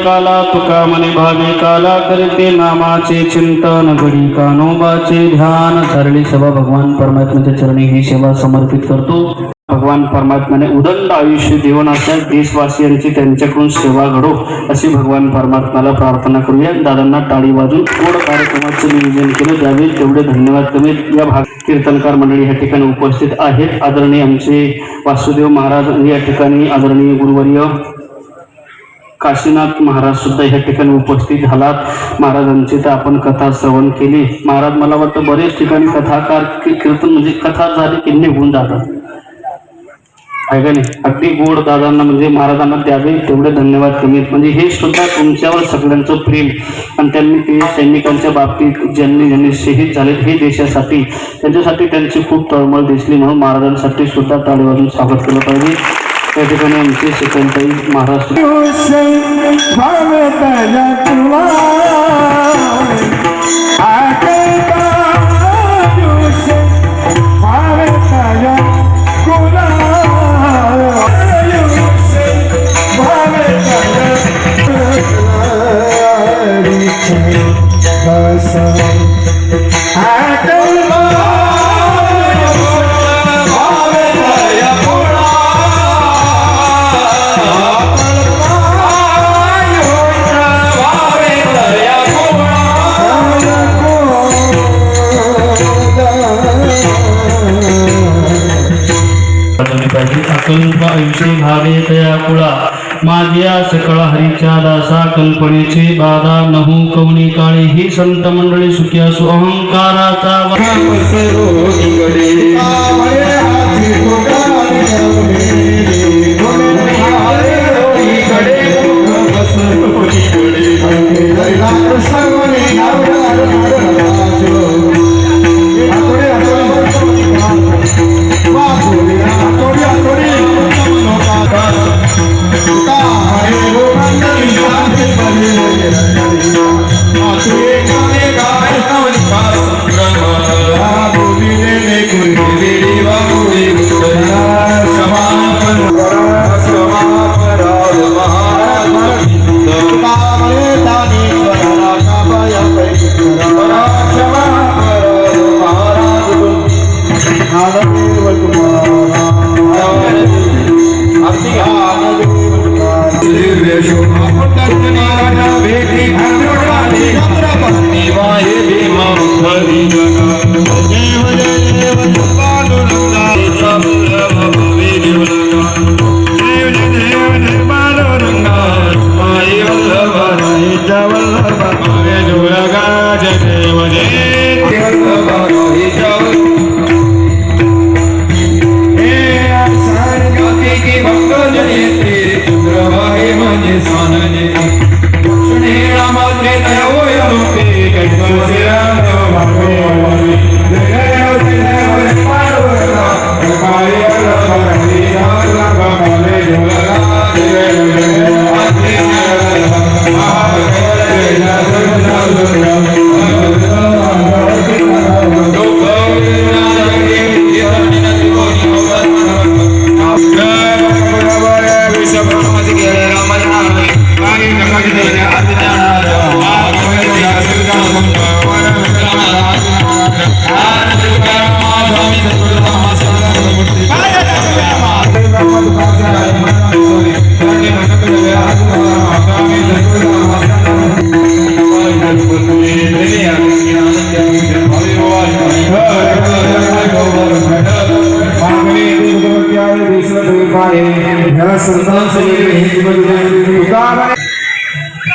काला तुका मने भावे काला करते नामाचे चिंतन घडी कानोबाचे ध्यान धरली सभा भगवान परमात्म्याच्या चरणी ही सेवा समर्पित करतो। भगवान परमात्म्याने उदंड आयुष्य देऊन अशा देशवासियांची त्यांच्याकडून सेवा घडो अशी भगवान परमात्म्याला प्रार्थना करूया। दादांना टाळी वाजून गोड कार्यक्रमाचे नियोजन केलं त्यावेळी तेवढे धन्यवाद कमीत। या भाग कीर्तनकार मंडळी या ठिकाणी उपस्थित आहेत। आदरणीय आमचे वासुदेव महाराज या ठिकाणी, आदरणीय गुरुवर्य काशीनाथ महाराज सुद्धा या ठिकाणी उपस्थित झालात। महाराजांची तर आपण कथा श्रवण केली। महाराज मला वाटतं बरेच ठिकाणी कथाकार कीर्तन म्हणजे कथा झाली की निघून जातात आहे का नाही। अगदी गोड दादांना म्हणजे महाराजांना द्यावे तेवढे धन्यवाद कमी। म्हणजे हे सुद्धा तुमच्यावर सगळ्यांचं प्रेम आणि त्यांनी ते सैनिकांच्या बाबतीत ज्यांनी शहीद झाले हे देशासाठी त्यांच्यासाठी त्यांची खूप तळमळ दिसली म्हणून महाराजांसाठी सुद्धा टाळी वाजून स्वागत केलं पाहिजे। त्या ठिकाणी आमचे सेकंदाई महाराज अकल्प आयुष्य भावे तया कुळा माझ्या सकळ हरीच्या दासा कल्पनेचे बाधा नहू कवणी काळे ही संत मंडळी सुखी असो अहंकाराचा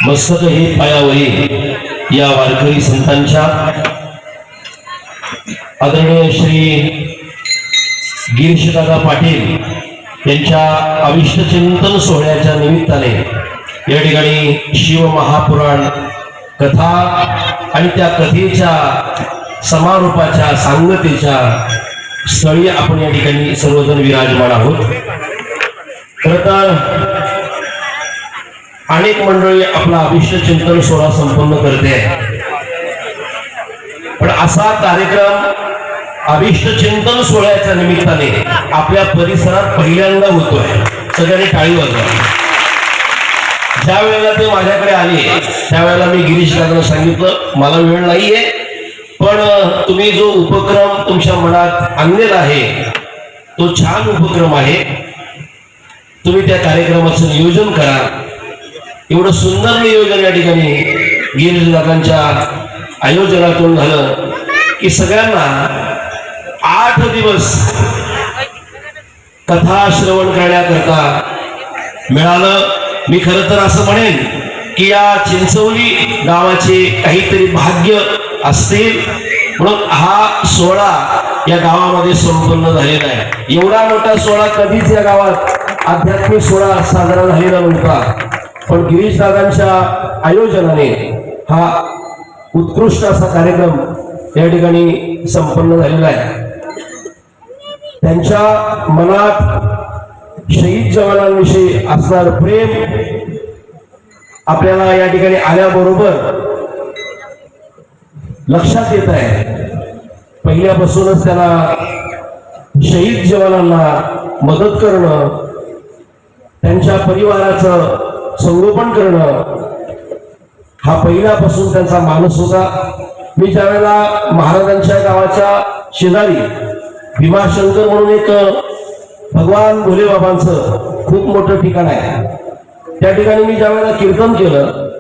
मस्तक हे पायावरी या वारकरी संतांच्या आदरणीय श्री गिरीशदादा पाटील यांच्या अविष्ट चिंतन सोहळ्याच्या निमित्ताने या ठिकाणी शिव महापुराण कथा आणि त्या कथेच्या समारोपाच्या सांगतेच्या स्थळी आपण या ठिकाणी सर्वजण विराजमान आहोत। खरं तर अनेक मंडळी आपला अभिष्ट चिंतन सोहळा संपन्न करते, पण असा कार्यक्रम अभिष्ट चिंतन सोहळ्याच्या निमित्ताने आपल्या परिसरात पहिल्यांदा होतोय। सगळ्यांनी टाळी वाजवा। ज्या वेळेला ते माझ्याकडे आले त्यावेळेला मी गिरीश दादांना सांगितलं मला वेळ नाहीये, पण तुम्ही जो उपक्रम तुमच्या मनात आणलेला आहे तो छान उपक्रम आहे, तुम्ही त्या कार्यक्रमाचं नियोजन करा. एवढं सुंदर नियोजन या ठिकाणी गिरीश दादांच्या आयोजनातून झालं की सगळ्यांना 8 दिवस कथा श्रवण करण्याकरता मिळालं. मी खरं तर असं म्हणेन की या चिंचवली गावाचे काहीतरी भाग्य असतील म्हणून हा सोहळा या गावामध्ये संपन्न झालेला आहे. एवढा मोठा सोहळा कधीच या गावात आध्यात्मिक सोहळा साजरा झालेला नव्हता, पण गिरीश दादांच्या आयोजनाने हा उत्कृष्ट असा कार्यक्रम या ठिकाणी संपन्न झालेला आहे. त्यांच्या मनात शहीद जवानांविषयी असणार प्रेम आपल्याला या ठिकाणी आल्याबरोबर लक्षात येत आहे. पहिल्यापासूनच त्यांना शहीद जवानांना मदत करणं, त्यांच्या परिवाराचं संगोपन करणं हा पहिल्यापासून त्यांचा मानस होता. मी ज्यावेळेला महाराजांच्या गावाच्या शेजारी भीमाशंकर म्हणून एक भगवान भोलेबाबांचं खूप मोठं ठिकाण आहे, त्या ठिकाणी मी ज्यावेळेला कीर्तन केलं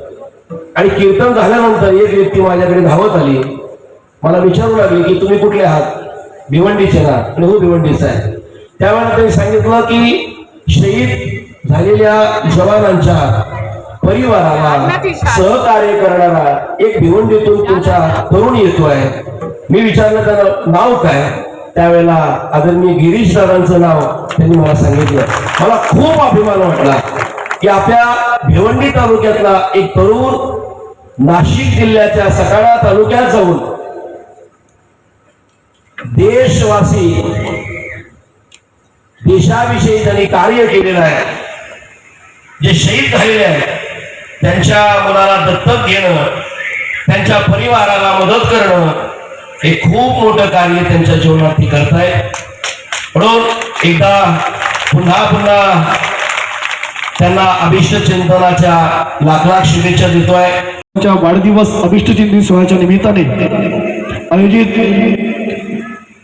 आणि कीर्तन झाल्यानंतर एक व्यक्ती माझ्याकडे धावत आली, मला विचारू लागली की तुम्ही कुठले आहात? भिवंडीचे ना? आणि हो भिवंडीचा आहे. त्यावेळेला त्यांनी सांगितलं की शहीद झालेल्या जवानांच्या परिवाराला सहकार्य करणारा एक भिवंडीतून तुमच्या तरुण येतोय. मी विचारलं त्यानं नाव काय? त्यावेळेला आदरणीय गिरीश दादांचं नाव त्यांनी मला सांगितलं. मला खूप अभिमान वाटला की आपल्या भिवंडी तालुक्यातला एक तरुण नाशिक जिल्ह्याच्या सटाणा तालुक्यात जाऊन देशवासी देशाविषयी त्यांनी कार्य केलेलं आहे. जे शहीद झालेले आहेत त्यांच्या मुलाला दत्तक घेणं, त्यांच्या परिवाराला मदत करणं हे खूप मोठं कार्य त्यांच्या जीवनात ती करतायत. म्हणून एकदा पुन्हा त्यांना अभिष्ट चिंतनाच्या लाख लाख शुभेच्छा देतोय. वाढदिवस अभिष्ट चिंतन सोहळ्याच्या निमित्ताने आयोजित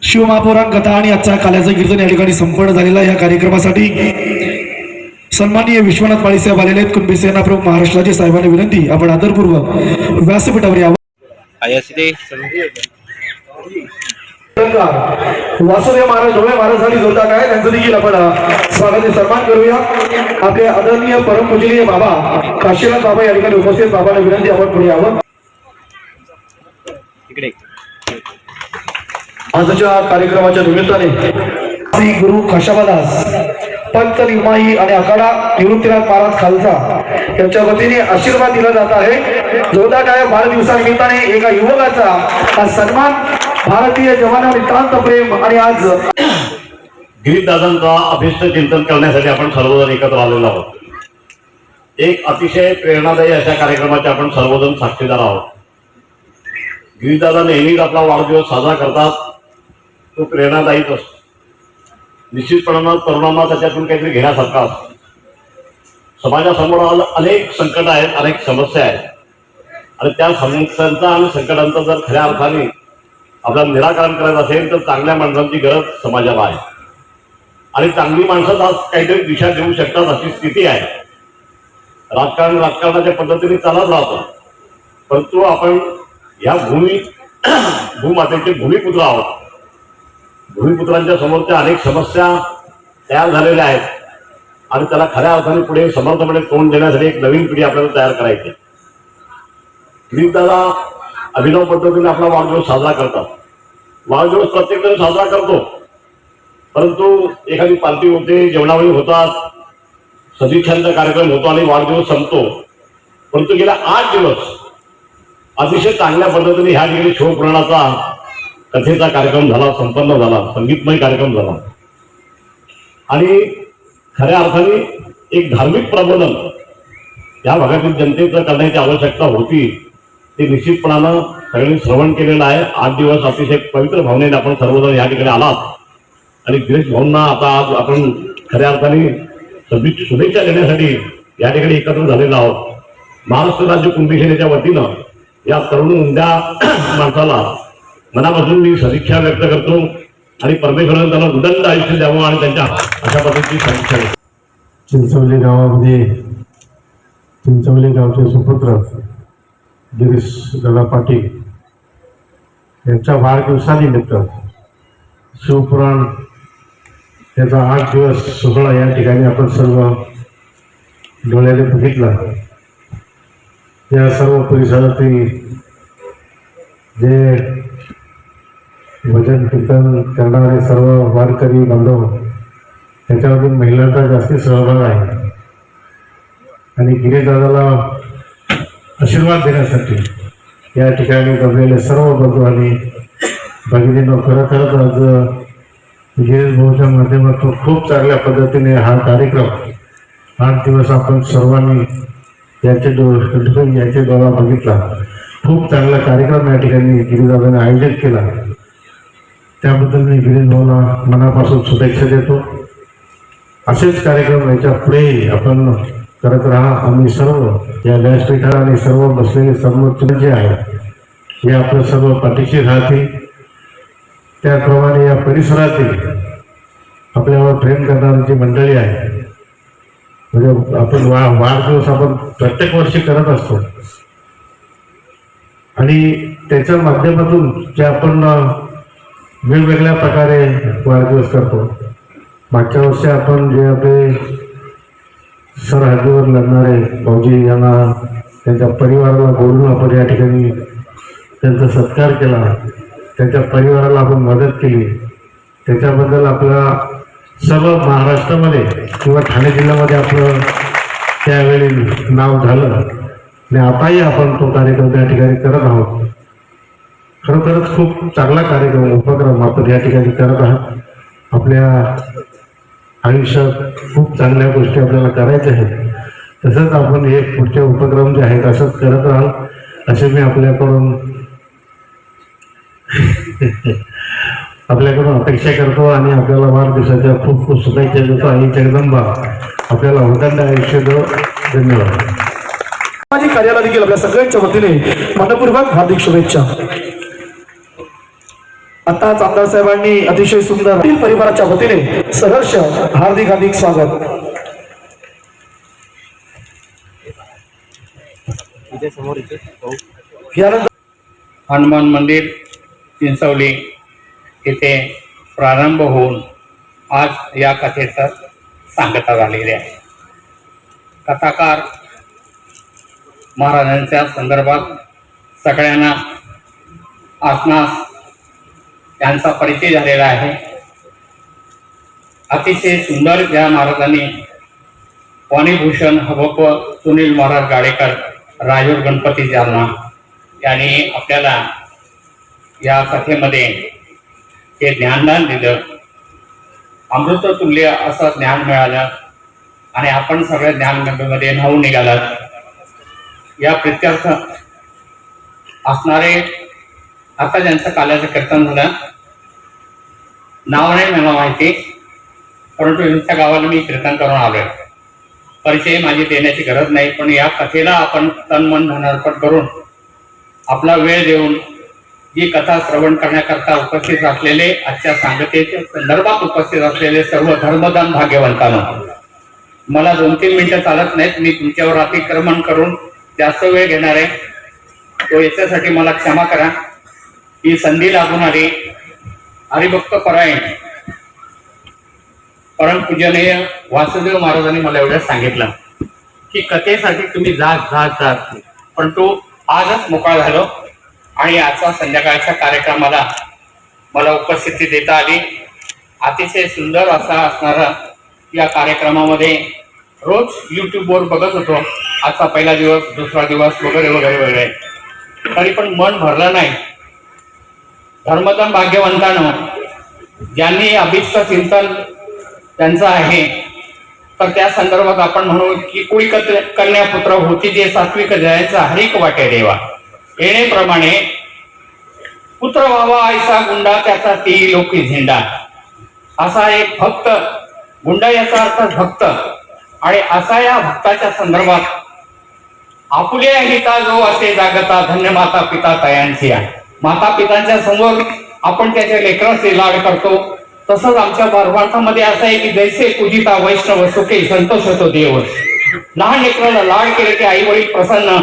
शिवमहापुराण कथा आणि आजचा काल्याचं कीर्तन या ठिकाणी संपन्न झालेला. या कार्यक्रमासाठी सन्माननीय विश्वनाथ माळीसाहेब आलेले आहेत. कुणबी सेना प्रमुख महाराष्ट्राचे साहेबांनी विनंती आपण आदरपूर्वक व्यासपीठावर यावं. वासुदेव महाराज ढोळे महाराजांनी जोडतात आहे, त्यांचं देखील आपण स्वागत सन्मान करूया. आपले आदरणीय परमपूजनीय बाबा काशीनाथ बाबा या ठिकाणी उपस्थित, बाबांना विनंती आपण पुढे यावं. आजच्या कार्यक्रमाच्या निमित्ताने श्री गुरु खाशाबादास पंत निमाई आणि आखाडा निवृत्तीनाथ महाराज खालसा यांच्या वतीने आशीर्वाद दिला जात आहे. जोरदार टाळ्या. वाढदिवसानिमित्ताने एका युवकाचा हा सन्मान, भारतीय जवाना नितांत प्रेम. आणि आज गिरीश दादांचा अभिष्ट चिंतन करण्यासाठी आपण सर्वजण एकत्र आलेलो आहोत. एक अतिशय प्रेरणादायी अशा कार्यक्रमाचे आपण सर्वजण साक्षीदार आहोत. गिरीश दादा नेहमीच आपला वाढदिवस साजरा करतात, तो प्रेरणादायीच असतो. निश्चितपणानं तरुणांना त्याच्यातून काहीतरी घेण्यासारखं असतं. समाजासमोर अनेक संकट आहेत, अनेक समस्या आहेत आणि त्या समस्यांचा आणि संकटांचा जर खऱ्या अर्थाने आपल्याला निराकरण करायचं असेल तर चांगल्या माणसांची गरज समाजाला आहे आणि चांगली माणसं आज काहीतरी दिशा देऊ शकतात अशी स्थिती आहे. राजकारणाच्या पद्धतीने चालत राहतो, परंतु आपण या भूमातेचे भूमिपुत्र आहोत. भूमिपुत्रांच्या समोरच्या अनेक समस्या तयार झालेल्या आहेत आणि त्याला खऱ्या अर्थाने पुढे समर्थपणे तोंड देण्यासाठी एक नवीन पिढी आपल्याला तयार करायची. गिरीश दादा अभिनव पद्धतीने आपला वाढदिवस साजरा करतात. वाढदिवस प्रत्येक जण साजरा करतो, परंतु एखादी पार्टी होते, जेवणावळी होतात, सदिच्छांचा कार्यक्रम होतो आणि वाढदिवस संपतो. परंतु गेल्या 8 दिवस अतिशय चांगल्या पद्धतीने ह्या ठिकाणी शिवपुराणाचा कथेचा कार्यक्रम झाला, संपन्न झाला, संगीतमय कार्यक्रम झाला आणि खऱ्या अर्थाने एक धार्मिक प्रबोधन या भागातील जनतेचं करण्याची आवश्यकता होती. ते निश्चितपणानं सगळ्यांनी श्रवण केलेलं आहे. 8 दिवस अतिशय पवित्र भावनेने आपण सर्वजण या ठिकाणी आलात आणि गिरीश भाऊंना आता आज आपण खऱ्या अर्थाने शुभेच्छा देण्यासाठी या ठिकाणी एकत्र झालेलो आहोत. महाराष्ट्र राज्य कुंभी सेनेच्या वतीनं या तरुण उमद्या माणसाला मनापासून मी सदिच्छा व्यक्त करतो आणि परमेश्वराने त्याला उदंड आयुष्य द्यावं आणि त्यांच्या अशा पद्धतीची सदिच्छा व्यक्त. चिंचवली गावामध्ये चिंचवली गावचे सुपुत्र गिरीश दादा पाटील यांच्या वाढदिवसानिमित्त शिवपुराण याचा 8 दिवस सोहळा या ठिकाणी आपण सर्व डोळ्याने बघितला. या सर्व परिसरातील जे भजन कीर्तन करणारे सर्व वारकरी बांधव त्याच्यामधून महिलांचा जास्ती सहभाग आहे आणि गिरीशदादाला आशीर्वाद देण्यासाठी या ठिकाणी जमलेले सर्व बंधू आणि भगिनींनो खरोखरच आज गिरीश भाऊच्या माध्यमातून खूप चांगल्या पद्धतीने हा कार्यक्रम 8 दिवस आपण सर्वांनी याचे डोळा बघितला. खूप चांगला कार्यक्रम या ठिकाणी गिरीशदादाने आयोजित केला. त्याबद्दल मी गिरीश भाऊला मनापासून शुभेच्छा देतो. असेच कार्यक्रम याच्या पुढे आपण करत राहा. आम्ही सर्व या व्यासपीठावर आणि सर्व बसलेले सर्व जे आहे हे आपलं सर्व पाठीशी राहतील. त्याप्रमाणे या परिसरातील आपल्यावर प्रेम करणारी जी मंडळी आहे म्हणजे आपण वाढदिवस आपण प्रत्येक वर्षी करत असतो आणि त्याच्या माध्यमातून जे आपण वेगवेगळ्या प्रकारे वाढदिवस करतो. मागच्या वर्षी आपण जे आपले सरहद्दीवर लढणारे फौजी यांना त्यांच्या परिवाराला बोलून आपण या ठिकाणी त्यांचा सत्कार केला. त्यांच्या परिवाराला आपण मदत केली. त्याच्याबद्दल आपला सर्व महाराष्ट्रामध्ये किंवा ठाणे जिल्ह्यामध्ये आपलं त्यावेळी नाव झालं आणि आताही आपण तो कार्यक्रम त्या ठिकाणी करत आहोत. खरोखरच खूप चांगला कार्यक्रम उपक्रम आपण या ठिकाणी करत आहात. आपल्या आयुष्यात खूप चांगल्या गोष्टी आपल्याला करायच्या आहेत. तसंच आपण हे पुढचे उपक्रम जे आहेत असंच करत राहाल असे मी आपल्याकडून अपेक्षा करतो आणि आपल्याला वाढदिवसाच्या खूप खूप शुभेच्छा देतो. आणि जगदंबा आपल्याला उदंड आयुष्य देतो. धन्यवाद. सामाजिक कार्याला देखील आपल्या सगळ्यांच्या वतीने मनपूर्वक हार्दिक शुभेच्छा. आताच आमदार साहेबांनी अतिशय सुंदर परिवाराच्या वतीने सहर्ष हार्दिक हार्दिक स्वागत. यानंतर हनुमान मंदिर चिंचवली येथे प्रारंभ होऊन आज या कथेचं सांगता झालेली आहे. कथाकार महाराजांच्या संदर्भात सगळ्यांना आसनास त्यांचा परिचय झालेला आहे. अतिशय सुंदर या महाराजांनी वाणीभूषण हबप सुनील महाराज गाडेकर राजूर गणपती जालना यांनी आपल्याला या कथेमध्ये हे ज्ञानदान दिलं. अमृततुल्य असं ज्ञान मिळालं आणि आपण सगळ्या ज्ञानगंगेमध्ये न्हावून निघालात. या प्रित्यर्थ असणारे आता ज्यांचं काल्याचं कीर्तन झालं नाव नाही मला माहिती, परंतु यांच्या गावाला मी कीर्तन करून आलोय. परिचय माझी देण्याची गरज नाही, पण या कथेला आपण तन मन धन अर्पण करून आपला वेळ देऊन जी कथा श्रवण करण्याकरता उपस्थित असलेले आजच्या सांगतेच्या संदर्भात उपस्थित असलेले सर्व धर्मदान भाग्यवंतांनो, मला 2-3 मिनिटं चालत नाहीत. मी तुमच्यावर अतिक्रमण करून जास्त वेळ घेणार आहे, तो याच्यासाठी मला क्षमा करा. ही संधी लागून आली. हरिभक्त परायण परमपूजनीय वासुदेव महाराजांनी मला एवढंच सांगितलं की कथेसाठी तुम्ही जात परंतु आजच मोकळा झालो आणि आजच्या संध्याकाळच्या कार्यक्रमाला मला उपस्थिती देता आली. अतिशय सुंदर असा असणारा या कार्यक्रमामध्ये रोज यूट्यूबवर बघत होतो. आजचा पहिला दिवस, दुसरा दिवस वगैरे वगैरे वगैरे, तरी पण मन भरलं नाही. धर्मदान भाग्यवंतानं ज्यांनी अभिष्ट चिंतन त्यांचं आहे तर त्या संदर्भात आपण म्हणू की कुळी कन्या पुत्र होती जे सात्विक जयाचा हरिक वाटे देवा येणेप्रमाणे पुत्र व्हावा ऐसा गुंडा त्याचा ती लोकी झेंडा. असा एक भक्त, गुंडा याचा अर्थ भक्त, आणि असा या भक्ताच्या संदर्भात आपुले हिता जो असे जागता धन्य माता पिता तयांची आहे. माता पितांच्या समोर आपण त्याच्या लेकराचे लाड करतो. तसंच आमच्या परमार्थामध्ये असं आहे की जैसे पूजिता वैष्णव सुखे संतोष होतो देव. लहान लेकराला लाड केले की आई वडील प्रसन्न.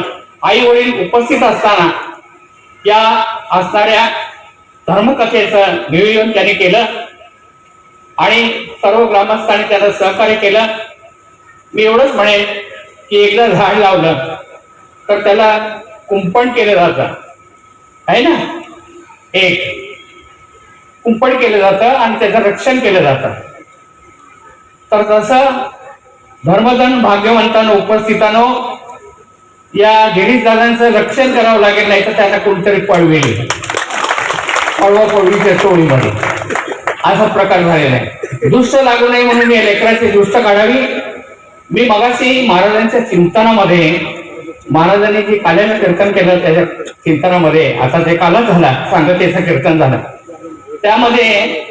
आई वडील उपस्थित असताना या असणाऱ्या धर्मकथेचं नियोजन त्यांनी केलं आणि सर्व ग्रामस्थांनी त्याला सहकार्य केलं. मी एवढंच म्हणेन की एकदा झाड लावलं तर त्याला कुंपण केलं जातं आहे ना. एक कुंपण केलं जातं आणि त्याचं रक्षण केलं जातं. तर तसं धर्मजन भाग्यवंतांनो उपस्थितांनो या गिरीश दादांचं रक्षण करावं लागेल, नाही तर त्यांना कोणतरी पळवेल पळवीच्या टोळीमध्ये असा प्रकार झालेला आहे. दुष्ट लागू नये म्हणून या लेकराची दुष्ट काढावी. मी मगाशी महाराजांच्या चिंतनामध्ये महाराजांनी जे काल्यानं कीर्तन केलं त्याच्या चिंतनामध्ये आता ते कालच झाला सांगतेचं कीर्तन झालं त्यामध्ये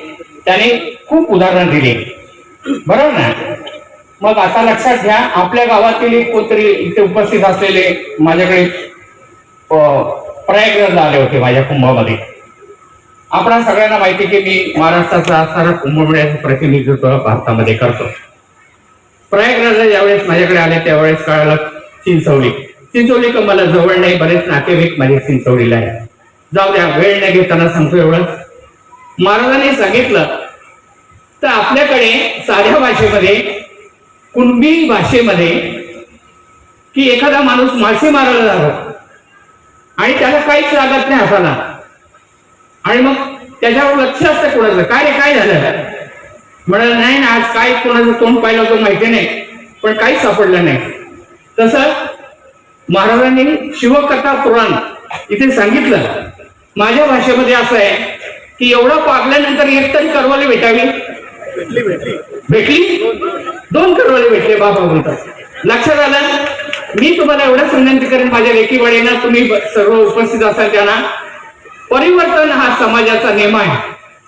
त्यांनी खूप उदाहरण दिली बरोबर ना. मग आता लक्षात घ्या आपल्या गावातील कोणतरी इथे उपस्थित असलेले माझ्याकडे प्रयागराजला आले होते माझ्या कुंभामध्ये. आपणा सगळ्यांना माहिती की मी महाराष्ट्राचा असणारा कुंभमेळ्याचं प्रतिनिधित्व भारतामध्ये करतो. प्रयागराजला ज्यावेळेस माझ्याकडे आले त्यावेळेस कळालं चिंचवली का मला जवळ नाही, बरेच नातेवाईक माझे चिंचवलीला आहे. जाऊ द्या वेळ नाही घेताना सांगतो एवढं. महाराजांनी सांगितलं तर आपल्याकडे साध्या भाषेमध्ये कुणबी भाषेमध्ये की एखादा माणूस मासे मारायला जातो आणि त्याला काहीच लागत नाही हाताला आणि मग त्याच्यावर लक्ष असतं कोणाचं काय रे काय झालं म्हणाल नाही ना आज काय कोणाचं तोंड पाहिलं होतं माहिती नाही पण काहीच सापडलं नाही. तसं महाराजांनी शिवकथा पुराण इथे सांगितलं माझ्या भाषेमध्ये असं आहे की एवढं पागल्यानंतर एक तरी करवाले भेटावी भेटली 2 करवाले भेटले बाबा बोलतात. लक्षात आलं. मी तुम्हाला एवढंच विनंती करेन माझ्या लेकीवाडींना तुम्ही सर्व उपस्थित असाल त्यांना परिवर्तन हा समाजाचा नियम आहे.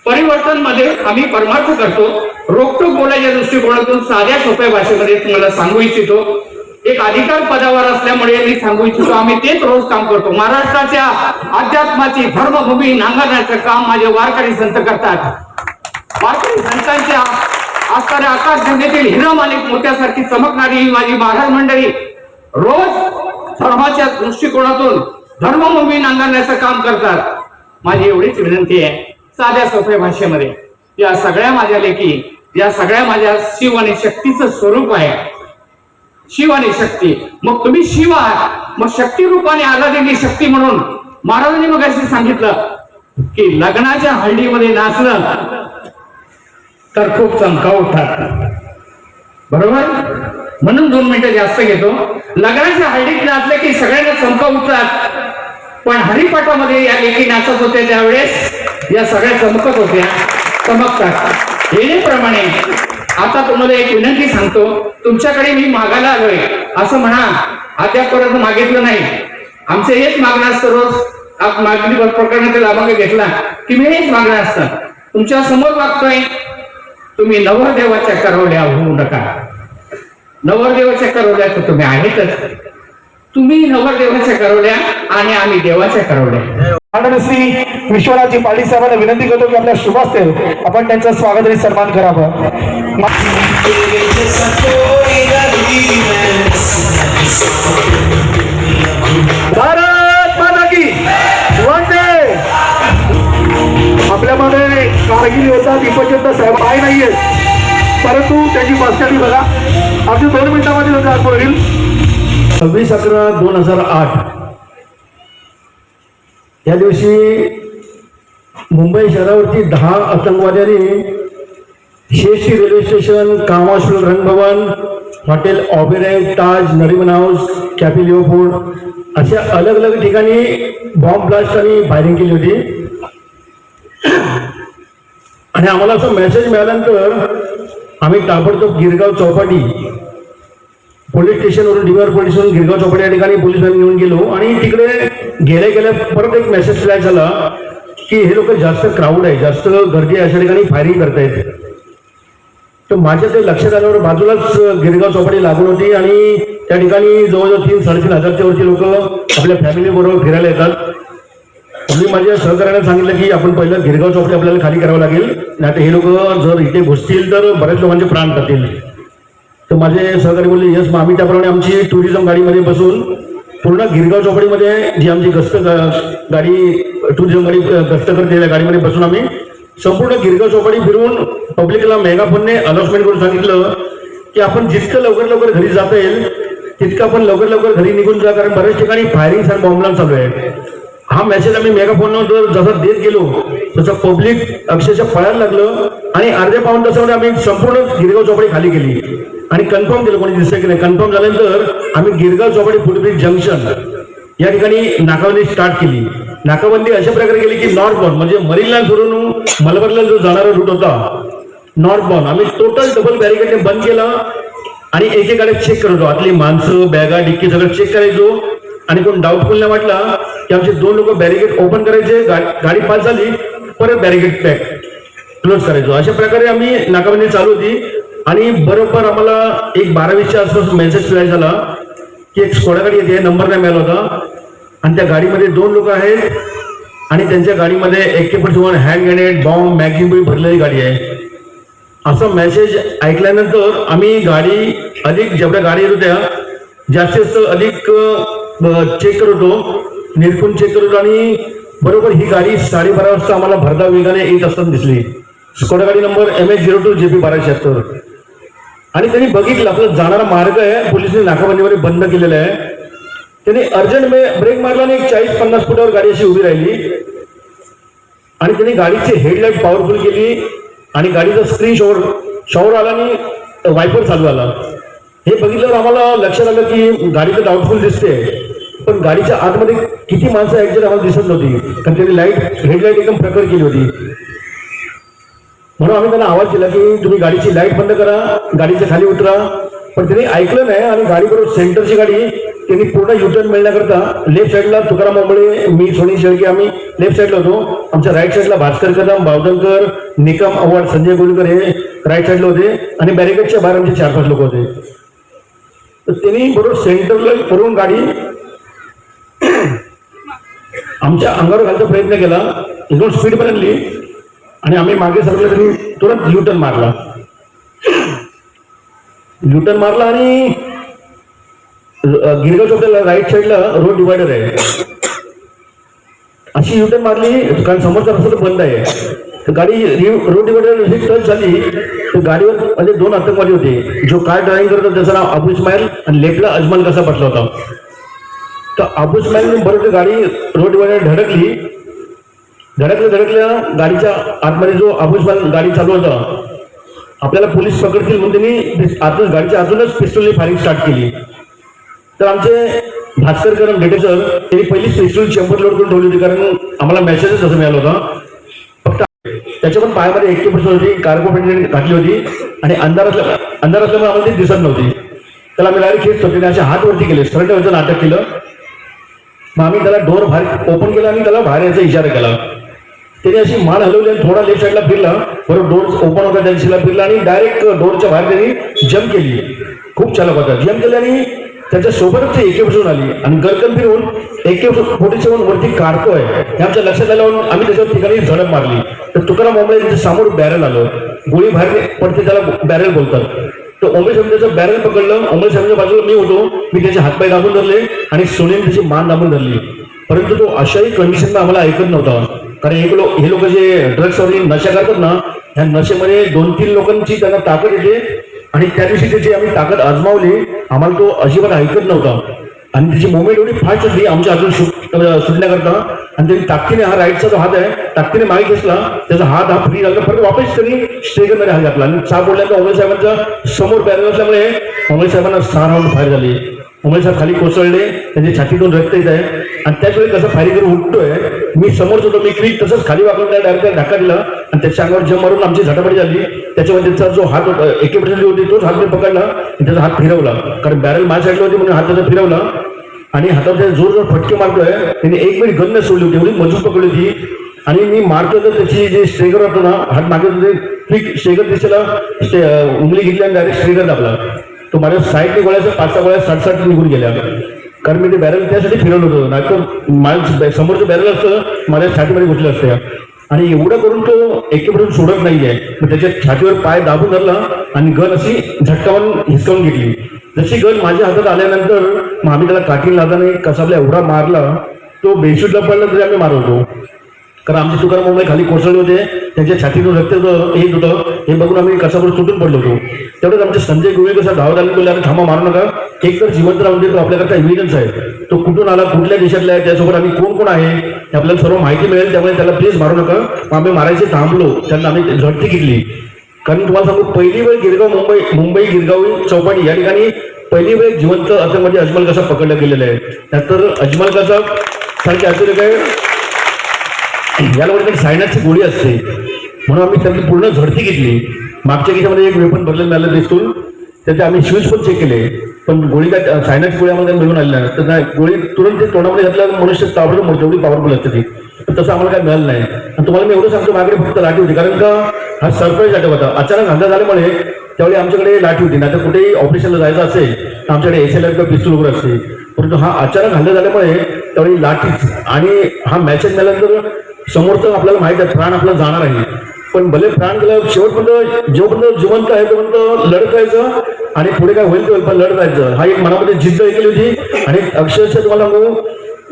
परिवर्तन मध्ये आम्ही परमार्थ करतो. रोखटोक बोलायच्या दृष्टिकोनातून साध्या सोप्या भाषेमध्ये तुम्हाला सांगू इच्छितो. एक अधिकार पदावर असल्यामुळे मी सांगू इच्छितो आम्ही तेच रोज काम करतो. महाराष्ट्राच्या अध्यात्माची धर्मभूमी नांगरण्याचं काम माझे वारकरी संत करतात. वारकरी संतांच्या असणाऱ्या आकाश गंगेतील हिरा मालिक मोत्यासारखी चमकणारी ही माझी महाराज मंडळी रोज धर्माच्या दृष्टिकोनातून धर्मभूमी नांगरण्याचं काम करतात. माझी एवढीच विनंती आहे साध्या सोप्या भाषेमध्ये या सगळ्या माझ्या लेखी या सगळ्या माझ्या शिव आणि शक्तीचं स्वरूप आहे. शिव आणि शक्ती मग तुम्ही शिव आहात मग शक्ती रूपाने आराधलेली शक्ती म्हणून महाराजांनी मग असे सांगितलं की लग्नाच्या हळदीमध्ये नाचलं तर खूप चमका उठतात बरोबर. म्हणून 2 मिनिटं जास्त घेतो. लग्नाच्या हळदीत नाचले की सगळ्यांना चमका उठतात पण हरिपाठामध्ये या लेखी नाचत होते त्यावेळेस या सगळ्या चमकत होत्या चमकतात. येण्याप्रमाणे आता तुम्हाला एक विनंती सांगतो. तुमच्याकडे मी मागायला आलोय असं म्हणा अद्यापर्यंत मागितलं नाही. आमचं हेच मागणं असतं रोज मागणी प्रकरणातील लाभांक घेतला की मी हेच मागणं असतं. तुमच्या समोर मागतोय तुम्ही नवरदेवाच्या करवल्या होऊ नका. नवरदेवाच्या करवल्या तर तुम्ही आहेतच. तुम्ही नवरदेवाच्या करवल्या आणि आम्ही देवाच्या करवल्या. माननीय श्री विश्वनाथजी पाटील साहेबांना विनंती करतो की आपल्या शुभ हस्ते आपण त्यांचा स्वागत आणि सन्मान करावा. भारत माता की वंदे. आपल्यामध्ये कारगिल योद्धा दीपचंद्र साहेब काय नाहीये परंतु त्याची पर्सनॅलिटी बघा. अगदी 2 मिनिटांमध्ये त्याचा आगमन होईल. 26/11/2008 या दिवशी मुंबई शहरावरती 10 आतंकवाद्यांनी शेषी रेल्वे स्टेशन, कामाश्वर रंगभवन, hotel Oberoi, Taj, Nariman house, cafe Leopold अशा अलग अलग ठिकाणी बॉम्ब ब्लास्ट आणि फायरिंग केली होती. आणि आम्हाला असं मेसेज मिळाल्यानंतर आम्ही ताबडतोब गिरगाव चौपाटी पोलीस स्टेशनवरून DVR police station Girgaon Chowpatty या ठिकाणी पोलिसांनी घेऊन गेलो आणि तिकडे गेल्या परत एक मेसेज फ्लॅश झाला की हे लोक जास्त क्राऊड आहे, जास्त गर्दी आहे, अशा ठिकाणी फायरिंग करतायत. तर माझ्या ते लक्षात आल्यावर बाजूलाच गिरगाव चौपाटी लागून होती आणि त्या ठिकाणी जवळजवळ 3-3.5 हजारच्या वरती लोक आपल्या फॅमिली बरोबर फिरायला येतात. मी माझ्या सहकार्याने सांगितलं की आपण पहिलं गिरगाव चौपाटी आपल्याला खाली करावं लागेल, नाही तर हे लोक जर इथे घुसतील तर बऱ्याच लोकांचे प्राण जातील. तर माझे सहकारी बोलले यस. मग आम्ही त्याप्रमाणे आमची टुरिझम गाडीमध्ये बसून पूर्ण गिरगाव चौपाटीमध्ये जी आमची गस्त गाडी टुरिझम गाडी गस्त करते त्या गाडीमध्ये बसून आम्ही संपूर्ण गिरगाव चौपाटी फिरून पब्लिकला मेगाफोनने अनाउन्समेंट करून सांगितलं की आपण जितकं लवकर घरी जाता येईल तितकं आपण लवकर घरी निघून जा, कारण बऱ्याच ठिकाणी फायरिंग आणि बॉम्बलान चालू आहे. हा मेसेज आम्ही मेगाफोनवर जसा देत गेलो तसं पब्लिक अक्षरशः पळायला लागलं आणि अर्ध्या पाऊण तासामध्ये आम्ही संपूर्ण गिरगाव चौपाटी खाली केली आणि कन्फर्म केलं कोणी दिसतं की नाही. कन्फर्म झाल्यानंतर आम्ही गिरगाव चौपाटी फुटब्रिज जंक्शन या ठिकाणी नाकाबंदी स्टार्ट केली. नाकाबंदी अशा प्रकारे केली की नॉर्थ बॉर्न म्हणजे मरीन लाईन सोडून मलबारला जो जाणारा रूट होता नॉर्थ बॉर्न आम्ही टोटल डबल बॅरिकेडने बंद केला आणि एक गाडी चेक करतो. आतली माणसं बॅगा डिक्की सगळं चेक करायचो आणि कोण डाऊटफुल नाही वाटला की आमचे 2 लोक बॅरिकेड ओपन करायचे, गाडी पास झाली परत बॅरिकेड पॅक क्लोज करायचो. अशा प्रकारे आम्ही नाकाबंदी चालू होती आणि बरोबर आम्हाला एक 12:20च्या आसपास मेसेज फ्लॅश झाला की एक स्कोडा गाडी येते, नंबर नाही मिळाला होता आणि त्या गाडीमध्ये 2 लोक आहेत आणि त्यांच्या गाडीमध्ये AK-47 hand grenade bomb magazine भरलेली गाडी आहे. असा मेसेज ऐकल्यानंतर आम्ही गाडी अधिक जेवढ्या गाडी येत होत्या जास्तीत जास्त अधिक चेक करत होतो, निरखून चेक करत होतो आणि बरोबर ही गाडी 12:30 वाजता आम्हाला भरधाव वेगाने येत असताना दिसली. स्कोडा गाडी नंबर MH02 JP 1276 आणि त्यांनी बघितलं आपला जाणारा मार्ग आहे पोलिसांनी नाकाबंदीमध्ये बंद केलेला आहे. त्यांनी अर्जंट ब्रेक मारला आणि 40-50 फुटावर गाडी अशी उभी राहिली आणि त्यांनी गाडीची हेडलाईट पॉवरफुल केली आणि गाडीचा स्क्रीन शॉवर आला आणि वायपर चालू आला. हे बघितल्यावर आम्हाला लक्षात आलं की गाडी तर डाऊटफुल दिसते पण गाडीच्या आतमध्ये किती माणसं ऍक्च्युअली आम्हाला दिसत नव्हती कारण त्यांनी हेडलाईट एकदम प्रखर केली होती. म्हणून आम्ही त्यांना आवाज दिला की तुम्ही गाडीची लाईट बंद करा, गाडीच्या खाली उतरा. पण त्यांनी ऐकलं नाही आणि गाडीबरोबर सेंटरची गाडी त्यांनी पूर्ण युटर्न मिळण्याकरता लेफ्ट साईडला तुकाराम ओंबळे, मी सोनी शेळके आम्ही लेफ्ट साईडला होतो. आमच्या राईट साईडला भास्कर कदम, बावधनकर, निकम अवॉर्ड, संजय गोलकर हे राईट साईडला होते आणि बॅरिकेडच्या बाहेर आमचे 4-5 लोक होते. तर त्यांनी बरोबर सेंटरला करून गाडी आमच्या अंगावर घालचा प्रयत्न केला, एकदम स्पीड बनली आणि आम्ही मागे सरकलो. त्यांनी तुरंत युटर्न मारला आणि गिरगाव चौकाला राईट साईडला रोड डिवायडर आहे अशी युटर्न मारली कारण समोरचा रस्ता तर बंद आहे. तर गाडी रोड डिवायडर टच झाली तर गाडीवर म्हणजे 2 आतंकवादी होते. जो कार ड्रायव्हिंग करतो त्याचं नाव अबू इस्माईल आणि लेफ्टला अजमान कसा बसला होता. तर अबू इस्माईलने बरोबर गाडी रोड डिवायडर धडकल्या गाडीच्या आतमध्ये जो अबू इस्माईल गाडी चालू होता आपल्याला पोलीस पकडतील म्हणून त्यांनी आतून गाडीच्या आतूनच पिस्तूलने फायरिंग स्टार्ट केली. तर आमचे भास्कर कदम डिटेक्टर त्यांनी पहिलीच पिस्तूल चेंबर लोड करून ठेवली होती कारण आम्हाला मेसेजच तसं मिळाला होता. फक्त त्याच्या पण पायामध्ये AK-47 होती, कार्गो पॅन्ट घातली होती आणि अंधार असल्यामुळे आम्हाला ती दिसत नव्हती. त्याला आम्ही डायरेक्ट खेच होते असे हात वरती केले, सरळ वरचं नाटक केलं. मग आम्ही त्याला डोर बाहेर ओपन केला आणि त्याला बाहेर यायचा इशारा केला. त्याने अशी मान हलवली आणि थोडा लेफ्ट साईडला फिरला, बरोबर डोर ओपन होता त्या दिशेला फिरला आणि डायरेक्ट डोरच्या बाहेर त्यांनी जम्प केली. खूप चालक होता. जम्प केली आणि त्याच्या सोबतच ते AK-47 आली आणि गरकन फिरून AK-47 वरती काढतोय हे आमच्या लक्षात आल्यावर आम्ही त्याच्यावर ठिकाणी झडप मारली. तर तुकाराम ओंबळे त्याच्या समोर बॅरल आलं, गोळी बाहेर पडते त्याला बॅरल बोलतात. तर ओंबळे साहेब त्याचं बॅरल पकडलं. ओंबळे साहेबांच्या बाजूला मी होतो, मी त्याचे हातपाय दाबून धरले आणि सोनीने त्याची मान दाबून धरली. परंतु तो अशाही कंडिशनला आम्हाला ऐकत नव्हता कारण हे लोक जे ड्रग्सवरती नशा करतात ना ह्या नशेमध्ये 2-3 लोकांची त्यांना ताकद येते आणि त्या दिवशी त्याची आम्ही ताकद आजमावली. आम्हाला तो अजिबात ऐकत नव्हता आणि त्याची मुवमेंट एवढी फास्ट होती आमच्या हातून सुटण्याकरता आणि त्यांनी ताकदीने हा राईटचा जो हात आहे ताकदीने मागे घेतला, त्याचा हात हा फ्री झाला. परत वापस त्यांनी स्टेगरमध्ये हात घातला आणि साप बोलल्यानंतर ओंबळे साहेबांच्या समोर बॅरल असल्यामुळे ओंबळे साहेबांना 6 राऊंड फायर झाली. ओंबळे साहेब खाली कोसळले, त्यांच्या छातीतून रक्त येत आहे आणि त्याच वेळी कसं फायरिंग करून उठतोय मी समोरच होतो, मी क्विक तसंच खाली वाकून त्या डायरेक्ट धक्का दिला आणि त्याच्या अंगावर जम मारून आमची झटापटी झाली. त्याच्यामध्ये त्याचा जो हात होता AK-47 होती तोच हात मी पकडला आणि त्याचा हात फिरवला कारण बॅरल माझ्या साईडला होती म्हणून हात त्याचा फिरवला आणि हातावर जोर फटके मारतोय. त्याने 1 मिनिट गन सोडली होती, एवढी मजबूत पकडली होती आणि मी मारतो तर त्याची जे स्ट्रेकर होतो ना, हात मागे क्विक स्ट्रेकर दिसेला उंगली घेतली आणि डायरेक्ट स्ट्रेकर दाबला. तो माझ्या साईडने गोळ्याचा 5-6 गोळ्या 60-60 निघून गेल्या. कारण मी ते बॅरल त्यासाठी फिरवलं होतं, नाहीतर माझ्या समोरचं बॅरल असतं माझ्या छातीमध्ये घुसलं असतं. आणि एवढं करून तो एकेपर्यंत सोडत नाहीये. मग त्याच्या छातीवर पाय दाबून धरला आणि गन अशी झटकावून हिसकावून घेतली. जशी गन माझ्या हातात आल्यानंतर मग आम्ही त्याला काठीन लादाने कसाबला एवढा मारला, तो बेशुद्धला पडला तरी आम्ही मारवतो. कारण आमचे तुकाराम मुंबई खाली कोसळले होते, त्यांच्या छातीतून रक्त येत होतं. हे बघून आम्ही कसावर तुटून पडलो होतो. तेवढंच आमचे संजय गोळे कसा धावत आले, बोलले अरे थांबा मारू नका, एक तर जिवंत राहून दे, तो आपल्याकडचा एव्हिडन्स आहे, तो कुठून आला, कुठल्या देशातला आहे, त्यासोबत आम्ही कोण कोण आहे हे आपल्याला सर्व माहिती मिळेल. त्यामुळे त्याला प्लीज मारू नका. मग आम्ही मारायचे थांबलो, त्यांना आम्ही झडती घेतली. कारण तुम्हाला सांगू, पहिली वेळ गिरगाव मुंबई गिरगाव चौपाटी या ठिकाणी पहिली वेळ जिवंत आतंकवादी अजमल कसा पकडला गेलेला आहे. त्यानंतर अजमल कसा सारखे असलेले काय याला वगैरे सायनाची गोळी असते, म्हणून आम्ही त्यांची पूर्ण झडती घेतली. मागच्या खिशामध्ये एक वेपन भरलेलं मिळालं दिसून, त्याचे आम्ही शूज पण चेक केले, पण गोळी काय सायनाची गोळी आम्हाला मिळून आलेल्या नाही. तर नाही, गोळी तुरंत ते तोंडामध्ये घातल्यावर मनुष्य ताबडतोब मरतो, एवढी पॉवरफुल असते ती. तसं आम्हाला काय मिळालं नाही. आणि तुम्हाला मी एवढं सांगतो, माझ्याकडे फक्त लाठी होती, कारण का हा सरप्राईज अटॅक होता. अचानक हल्ला झाल्यामुळे त्यावेळी आमच्याकडे लाठी होती. नाही तर कुठेही ऑपरेशनला जायचं असेल तर आमच्याकडे SLR किंवा पिस्तूल वगैरे असते. परंतु हा अचानक हल्ला झाल्यामुळे त्यावेळी लाठीच. आणि हा मॅसेज मिळाल्यानंतर समोरचं आपल्याला माहित आहे प्राण आपला जाणार आहे, पण भले प्राण गेला शेवटपर्यंत जोपर्यंत जिवंत आहे तोपर्यंत लढत राहायचं आणि पुढे काय होईल ते होईल, पण लढत राहायचं. हा एक मनामध्ये जिद्द केली होती. आणि अक्षरशः तुम्हाला सांगू,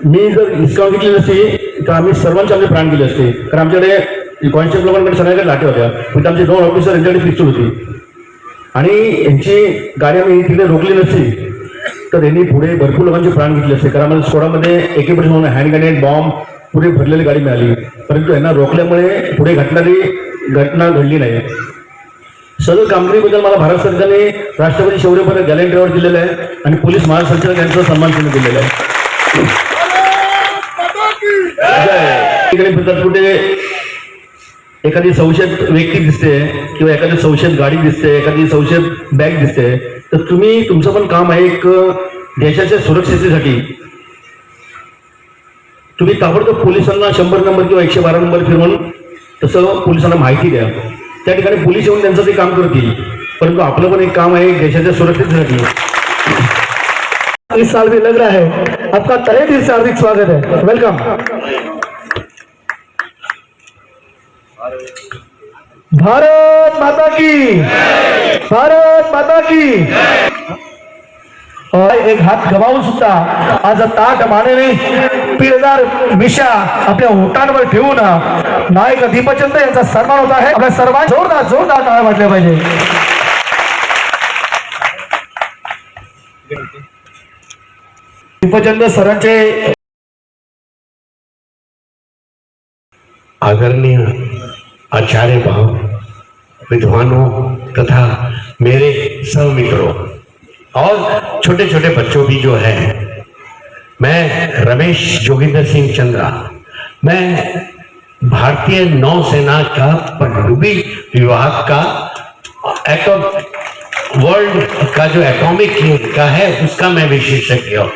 मी जर हिसकावून घेतली नसती तर आम्ही सर्वांचे आमचे प्राण गेले असते. कारण आमच्याकडे कॉन्स्टेबल लोकांकडे सगळ्याकडे लाठी होत्या, पण आमचे 2 ऑफिसर यांच्याकडे पिस्तूल होती. आणि यांची गाडी आम्ही तिकडे रोखली नसती तर यांनी पुढे भरपूर लोकांचे प्राण घेतले असते. कारण आम्हाला स्कोडामध्ये AK-47 म्हणून हँड ग्रेनेड बॉम्ब पुढे भरलेली गाडी मिळाली, परंतु यांना रोखल्यामुळे पुढे घटणारी घटना घडली नाही. सर्व कामगिरीबद्दल मला भारत सरकारने राष्ट्रपती शौर्य पदक गॅलेंट अवॉर्ड दिलेलं आहे आणि पोलीस महासंचालक यांचा सन्मान चिन्ह दिलेला आहे. कुठे एखादी संशयित व्यक्ती दिसते किंवा एखादी संशयित गाडी दिसते, एखादी संशयित बॅग दिसते, तर तुम्ही तुमचं पण काम आहे एक देशाच्या सुरक्षिततेसाठी तुम्ही ताबडतोब पोलिसांना 100 नंबर किंवा 112 नंबर फिरवून तसं पोलिसांना माहिती द्या. त्या ठिकाणी पोलीस येऊन त्यांचं ते काम करतील, परंतु आपलं पण एक काम आहे देशाच्या सुरक्षिततेसाठी. इस साल भी लग रहा है, आपका तहे दिल से हार्दिक स्वागत है, वेलकम. भारत माता की, भारत माता की. एक हात गमावून सुद्धा आज ताट मानेने पिळदार मिशा आपल्या ओठांवर ठेवून नायक दीपचंद यांचा सन्मान होत आहे. आपल्या सर्वांना जोरदार जोरदार टाळ्या वाजल्या पाहिजे. दीपचंद सरांचे आदरणीय आचार्य भाव, विद्वानों तथा मेरे सहमित्रों और छोटे छोटे बच्चों भी जो है, मैं रमेश जोगिंदर सिंह चंद्रा, मैं भारतीय नौसेना का पनडुब्बी विभाग का वर्ल्ड का जो एटॉमिक का है उसका मैं विशेषज्ञ हूँ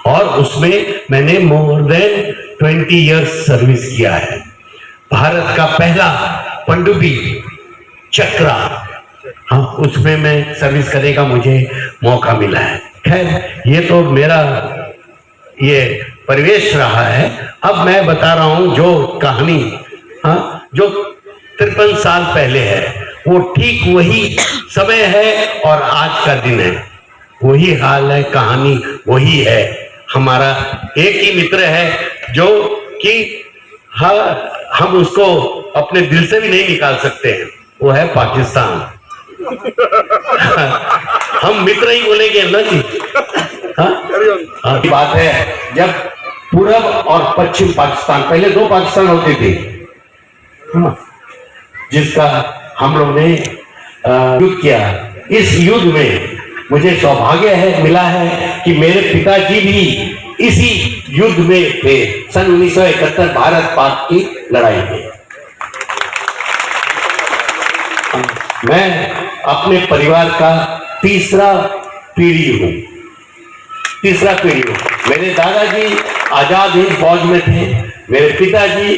और उसमें मैंने मोर देन 20 इयर्स सर्विस किया है. भारत का पहला पनडुब्बी चक्रा, हाँ, उसमें मैं सर्विस करने का मुझे मौका मिला है. खैर, ये तो मेरा ये परिवेश रहा है. अब मैं बता रहा हूँ जो कहानी, हाँ, जो 53 साल पहले है, वो ठीक वही समय है और आज का दिन है, वही हाल है, कहानी वही है. हमारा एक ही मित्र है जो कि हाँ, हम उसको अपने दिल से भी नहीं निकाल सकते हैं, वो है पाकिस्तान. हम मित्र ही बोलेंगे ना जी. हाँ, बात है जब पूरब और पश्चिम पाकिस्तान, पहले 2 पाकिस्तान होते थे, जिसका हम लोग ने युद्ध किया. इस युद्ध में मुझे सौभाग्य है मिला है कि मेरे पिताजी भी इसी युद्ध में थे, सन 1971 भारत पाक की लड़ाई में. मैं अपने परिवार का तीसरा पीढ़ी हूँ. मेरे दादाजी आजाद हिंद फौज में थे, मेरे पिताजी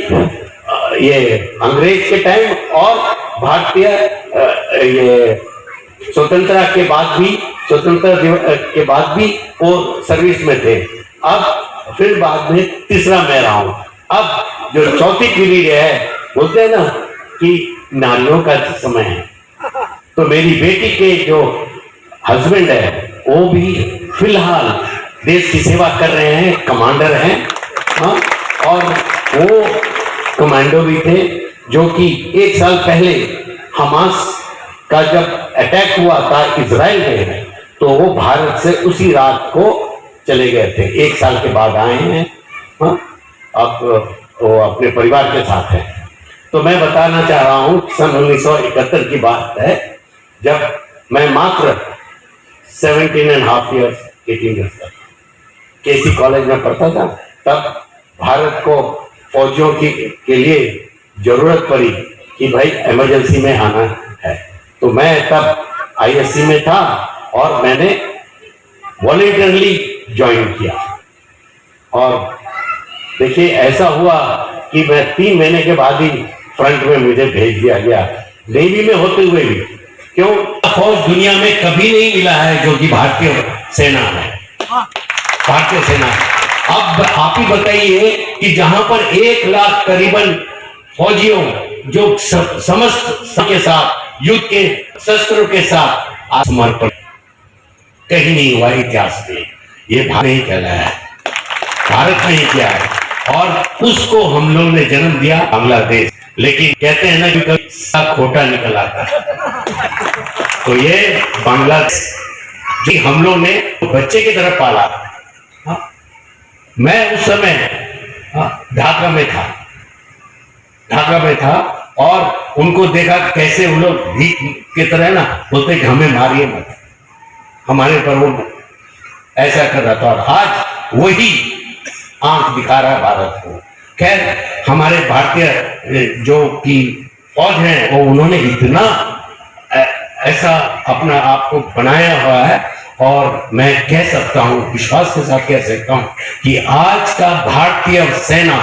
ये अंग्रेज के टाइम और भारतीय ये स्वतंत्रता के बाद भी, स्वतंत्रता के बाद भी वो सर्विस में थे। अब फिर बाद में तीसरा मैं रहा हूं। अब जो चौथी पीढ़ी है, बोलते हैं ना कि नारियों का समय है, तो मेरी बेटी के जो हस्बैंड है वो भी फिलहाल देश की सेवा कर रहे हैं, कमांडर हैं। हाँ, और वो कमांडो भी थे जो कि 1 साल पहले हमास का जब अटैक हुआ था इजराइल में, तो वो भारत से उसी रात को चले गए थे। 1 साल के बाद आए हैं। हाँ, अब वो अपने परिवार के साथ है। तो मैं बताना चाह रहा हूँ, सन 1971 की बात है, जब मैं मात्र 17.5 ईयर्स 18 ईयर्स तक केसी कॉलेज में पढ़ता था, तब भारत को फौजियों के लिए जरूरत पड़ी कि भाई इमरजेंसी में आना है। तो मैं तब आईएससी में था और मैंने वॉलेंटरली ज्वाइन किया। और देखिए ऐसा हुआ कि मैं 3 महीने के बाद ही फ्रंट में मुझे भेज दिया गया, नेवी में होते हुए भी। क्यों? फौज दुनिया में कभी नहीं मिला है जो कि भारतीय सेना है, भारतीय सेना है। अब आप ही बताइए कि जहां पर 1 लाख करीबन फौजियों जो समस्त के साथ युद्ध के शस्त्रों के साथ समर्पण कहीं नहीं हुआ इतिहास में। ये भारत नहीं कहलाया है, भारत नहीं किया है। और उसको हम लोग ने जन्म दिया बांग्लादेश। लेकिन कहते हैं ना कि कभी खोटा निकल आता है। तो ये बांग्लादेश जो हम लोग ने बच्चे की तरफ पाला। मैं उस समय ढाका में था और उनको देखा कैसे उन लोग भीख की तरह ना बोलते कि हमें मारिए मत, हमारे पर वो ऐसा कर रहा था। और आज वही आंख दिखा रहा है भारत को। खैर, हमारे भारतीय जो कि फौज है वो उन्होंने इतना ऐसा अपना आप को बनाया हुआ है, और मैं कह सकता हूं, विश्वास के साथ कह सकता हूं कि आज का भारतीय सेना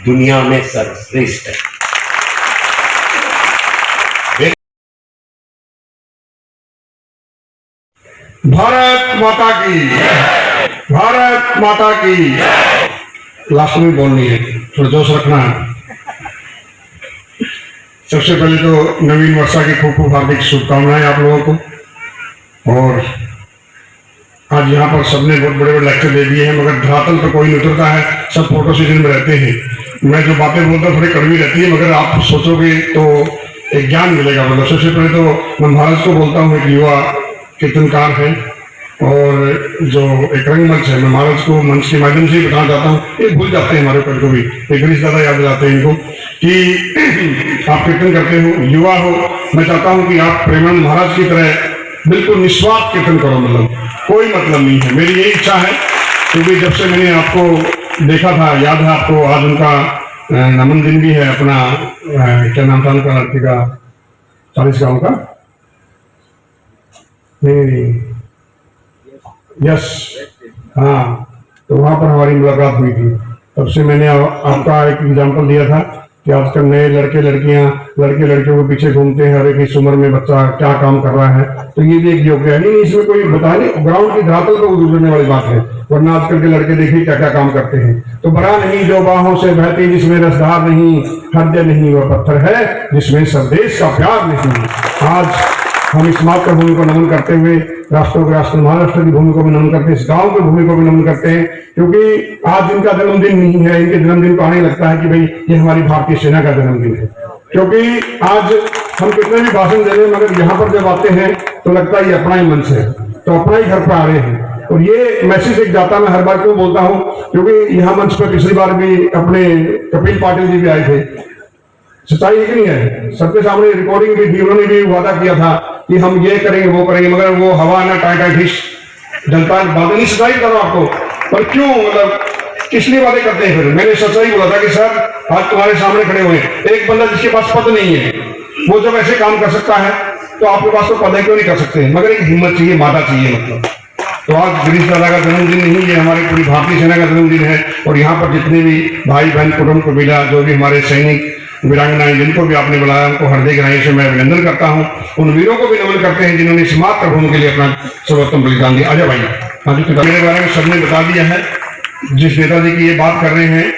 दुनिया में सर्वश्रेष्ठ है। भारत माता की, भारत माता की। लास्ट में बोलनी है, थोड़ा जोश रखना है। सबसे पहले तो नवीन वर्षा की खूब खूब हार्दिक शुभकामनाएं आप लोगों को। और आज यहाँ पर सबने बहुत बड़े बड़े लेक्चर दे दिए हैं, मगर धरातल पर कोई नहीं उतरता है, सब फोटो सेशन में रहते हैं। मैं जो बातें बोलता हूँ थोड़ी कड़वी रहती है, मगर आप सोचोगे तो एक ज्ञान मिलेगा। मतलब सबसे पहले तो मैं महाराज को बोलता हूँ, एक युवा कीर्तनकार है और जो एक रंगमंच है, मैं महाराज को मंच के माध्यम से बताना चाहता हूँ। ये भूल जाते हैं हमारे ऊपर को भी, एक गणेश दादा याद दिलाते हैं इनको कि आप कीर्तन करते हो, युवा हो। मैं चाहता हूँ कि आप प्रेमानंद महाराज की तरह बिल्कुल निस्वार्थ कीर्तन करो, मतलब कोई मतलब नहीं है। मेरी यही इच्छा है, क्योंकि जब से मैंने आपको देखा था, याद है आपको, आज उनका नमन दिन भी है अपना, क्या नाम था उनका लड़की का, 40 गाँव का, यस, हाँ, तो वहाँ पर हमारी मुलाकात हुई थी। तब से मैंने आपका एक एग्जाम्पल दिया था कि आजकल नए लड़के लड़कियां लड़के लड़कियों के पीछे घूमते हैं, हर एक इस उम्र में बच्चा क्या काम कर रहा है। तो ये भी एक योग्य है, नहीं इसमें कोई बता नहीं, ग्राउंड की धरातल को गुजरने वाली बात है। वरना आजकल के लड़के देखिए क्या क्या काम करते हैं। तो बड़ा नहीं जो बाहों से बहती, जिसमें रसधार नहीं, हृदय नहीं, वह पत्थर है जिसमें स्वदेश का प्यार नहीं। आज हम इस मातृभूमि को नमन करते हुए राष्ट्रों के राष्ट्र महाराष्ट्र की भूमि को भी नमन करते हैं, इस गांव की भूमि को भी नमन करते हैं, क्योंकि आज इनका जन्मदिन नहीं है। इनके जन्मदिन को आने लगता है कि भाई ये हमारी भारतीय सेना का जन्मदिन है। क्योंकि आज हम कितने भी भाषण दे रहे हैं, मगर यहाँ पर जब आते हैं तो लगता है ये अपना ही मंच है, तो अपना ही घर पर आ रहे हैं। और ये मैसेज एक जाता, मैं हर बार क्यों बोलता हूँ, क्योंकि यहाँ मंच पर पिछली बार भी अपने कपिल पाटिल जी भी आए थे। सच्चाई एक नहीं है, सबके सामने रिकॉर्डिंग भी थी, उन्होंने भी वादा किया था कि हम ये करेंगे वो करेंगे, मगर वो हवा ना टाइट फिश जनता बातें नहीं। सच्चाई करो आपको, पर क्यों, मतलब किस लिए बातें करते हैं? फिर मैंने सच्चाई बोला था कि सर आज तुम्हारे सामने खड़े हुए एक बंदा जिसके पास पद नहीं है, वो जब ऐसे काम कर सकता है तो आपके पास तो पद क्यों नहीं कर सकते? मगर एक हिम्मत चाहिए, माता चाहिए। मतलब तो आज गिरीश दादा का जन्मदिन नहीं, ये हमारी पूरी भारतीय सेना का जन्मदिन है। और यहाँ पर जितने भी भाई बहन कुटुंब कबीला, जो भी हमारे सैनिक वीरांगनाएं जिनको भी आपने बुलाया उनको हृदय गहराई से मैं अभिनंदन करता हूँ। उन वीरों को भी नमन करते हैं जिन्होंने इस मातृभूमि के लिए अपना सर्वोत्तम बलिदान दिया। अजय भाई, हाँ जी, मेरे बारे में सबने बता दिया है। जिस नेताजी की ये बात कर रहे हैं,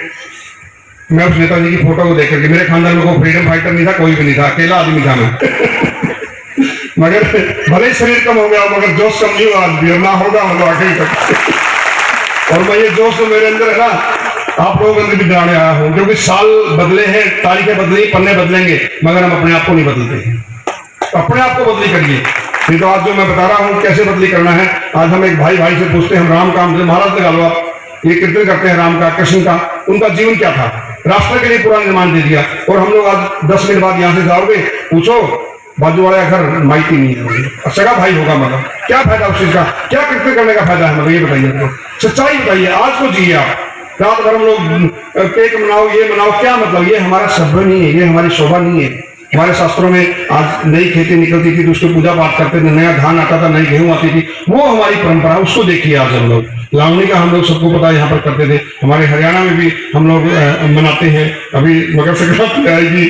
मैं उस नेताजी की फोटो को देख करके, मेरे खानदान में कोई फ्रीडम फाइटर नहीं था, कोई भी नहीं था, अकेला आदमी था मैं। मगर भले ही शरीर कम हो गया मगर जोश कम नहीं हुआ, आज भी ना होगा मतलब आखिर तक। और मैं ये जोश तो मेरे अंदर है ना, आप लोगों के अंदर भी दिलाने आया हूँ, क्योंकि साल बदले हैं, तारीखें बदली, पन्ने बदलेंगे, मगर हम अपने आप को नहीं बदलते। अपने आप को बदली करिए। नहीं तो आज जो मैं बता रहा हूँ कैसे बदली करना है, आज हम एक भाई भाई से पूछते हैं, हम राम काम महाराज लगा लो आप, ये कीर्तन करते हैं राम का, कृष्ण का, उनका जीवन क्या था, राष्ट्र के लिए पूरा निर्माण दे दिया। और हम लोग आज 10 मिनट बाद यहाँ से जाओगे, पूछो बाजू वाले घर माइती नहीं है, सगा भाई होगा, मतलब क्या फायदा उस चीज का, क्या कीर्तन करने का फायदा है, मतलब ये बताइए, सच्चाई बताइए। आज को जिए आप, रात भर हम लोग केक मनाओ, ये मनाओ, क्या मतलब, ये हमारा सभ्य नहीं है, ये हमारी शोभा नहीं है। हमारे शास्त्रों में आज नई खेती निकलती थी तो उसको पूजा पाठ करते थे, नया धान आता था, नई गेहूं आती थी, वो हमारी परंपरा, उसको देखिए। आज हम लोग लावणी का हम लोग सबको पता यहाँ पर करते थे, हमारे हरियाणा में भी हम लोग मनाते हैं। अभी मकर संक्रांति आएगी,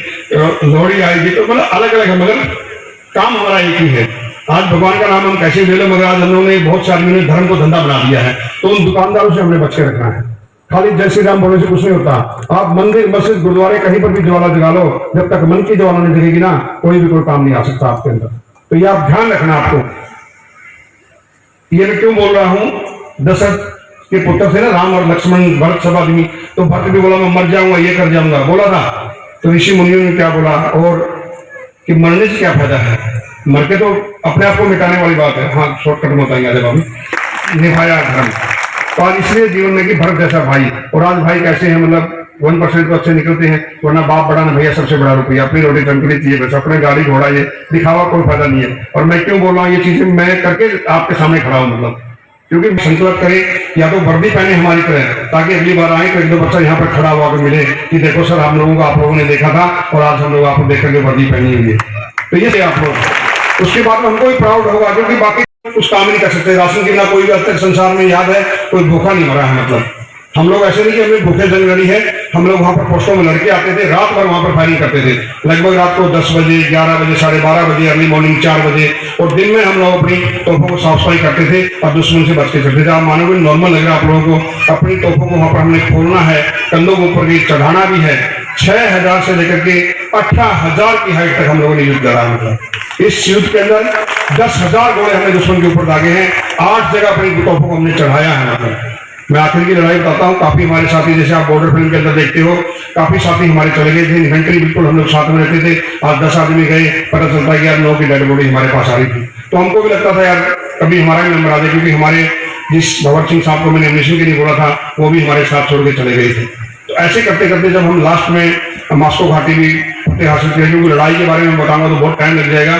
लोहड़ी आएगी, तो मतलब अलग अलग है, मगर काम हमारा एक ही है। आज भगवान का नाम हम कैसे ले लो, मगर आज हम लोगों ने बहुत से आदमी ने धर्म को धंधा बना दिया है, तो उन दुकानदारों से हमने बच के रखना है। खाली जय श्री राम बोलने से कुछ नहीं होता। आप मंदिर, मस्जिद, गुरुद्वारे कहीं पर भी ज्वाला जगा लो, जब तक मन की ज्वाला नहीं जगेगी ना, कोई भी कोई काम नहीं आ सकता आपके अंदर। तो ये आप ध्यान रखना आपको। ये मैं क्यों बोल रहा हूं, दशरथ के पुत्र थे ना राम और लक्ष्मण, भरत सब आदमी, तो भरत भी बोला मैं मर जाऊंगा, ये कर जाऊंगा, बोला था। तो ऋषि मुनियों ने क्या बोला, और कि मरने से क्या फायदा है, मर के तो अपने आप को मिटाने वाली बात है। हाँ, शॉर्टकट में बताएंगे अजय बाबू, निभाया धर्म। तो आज इसलिए जीवन में कि भरत जैसा भाई, और आज भाई कैसे हैं, मतलब 1% तो अच्छे निकलते हैं, वरना बाप बड़ा ना भैया सबसे बड़ा रुपया, अपनी रोटी चमकनी चाहिए बस, अपने गाड़ी घोड़ा, ये दिखावा कोई फायदा नहीं है। और मैं क्यों बोल रहा हूँ ये चीजें, मैं करके आपके सामने खड़ा हूँ, मतलब क्योंकि संकल्प करे, या तो वर्दी पहने हमारी तरह, ताकि अगली बार आए तो एक दो बच्चा यहाँ पर खड़ा हुआ मिले कि देखो सर हम लोगों को आप लोगों ने देखा था और आज हम लोग आपको देख करके वर्दी पहनी हुई है। तो ये आप लोग, उसके बाद में हमको भी प्राउड होगा, क्योंकि बाकी कुछ काम नहीं कर सकते। राशन की ना कोई भी आज तक संसार में याद है कोई भूखा नहीं मरा है। मतलब हम लोग ऐसे नहीं कि हमें भूखे जंग लड़ी है, हम लोग वहां पर पोस्टों में लड़के आते थे, रात भर वहां पर फायरिंग करते थे, लगभग रात को 10 बजे, 11 बजे, 12:30 बजे, अर्ली मॉर्निंग 4 बजे, और दिन में हम लोग अपनी तोपों को साफ सफाई करते थे और दुश्मन से बच के चलते थे। आप मानोगे नॉर्मल लग रहा है आप लोगों को, अपनी तोपों को वहां पर हमने खोलना है, कंधों के ऊपर भी चढ़ाना भी है। 6000 से लेकर के 18,000 की हाइट तक हम लोगों ने युद्ध लड़ा। मतलब इस युद्ध के अंदर 10,000 घोड़े हमने दुश्मन के ऊपर दागे हैं, 8 जगह अपनी तोपों को हमने चढ़ाया है। मतलब मैं आखिर की लड़ाई बताता हूँ, काफी हमारे साथी, जैसे आप बॉर्डर फिल्म के अंदर देखते हो, काफी साथी हमारे चले गए थे, इन्वेंटरी बिल्कुल हम लोग साथ में रहते थे। आज 10 आदमी गए, पता चलता है कि यार 9 की डेड बॉडी हमारे पास आ रही थी। तो हमको भी लगता था यार कभी हमारा भी नंबर आ जाए, क्योंकि हमारे जिस भगत सिंह साहब को मैंने एडमिशन के लिए बोला था, वो भी हमारे साथ छोड़ के चले गए थे। तो ऐसे करते करते जब हम लास्ट में मास्को घाटी भी फतेह हासिल किया, क्योंकि लड़ाई के बारे में बताऊंगा तो बहुत टाइम लग जाएगा।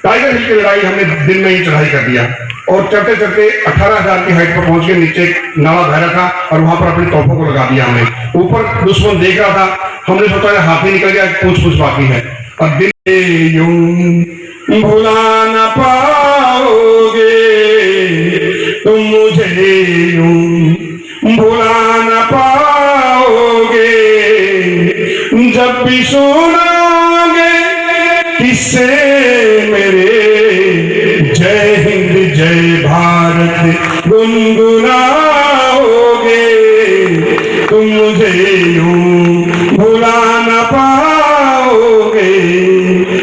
टाइगर हिल की लड़ाई हमने दिन में ही चढ़ाई कर दिया, और चढ़ते चढ़ते 18,000 की हाइट पर पहुंच के नीचे एक नाला बह रहा था, और वहां पर अपनी तोपों को लगा दिया हमने। ऊपर दुश्मन देख रहा था, हमने सोचा हाथी निकल गया, पूछ बाकी है। और दिल यूं भुला न पाओगे तुम मुझे, यूं भुला न पाओगे, जब भी सुनोगे किससे मेरे, जय हिंद जय भारत गुनगुनाओगे, तुम मुझे यूं भुला न पाओगे।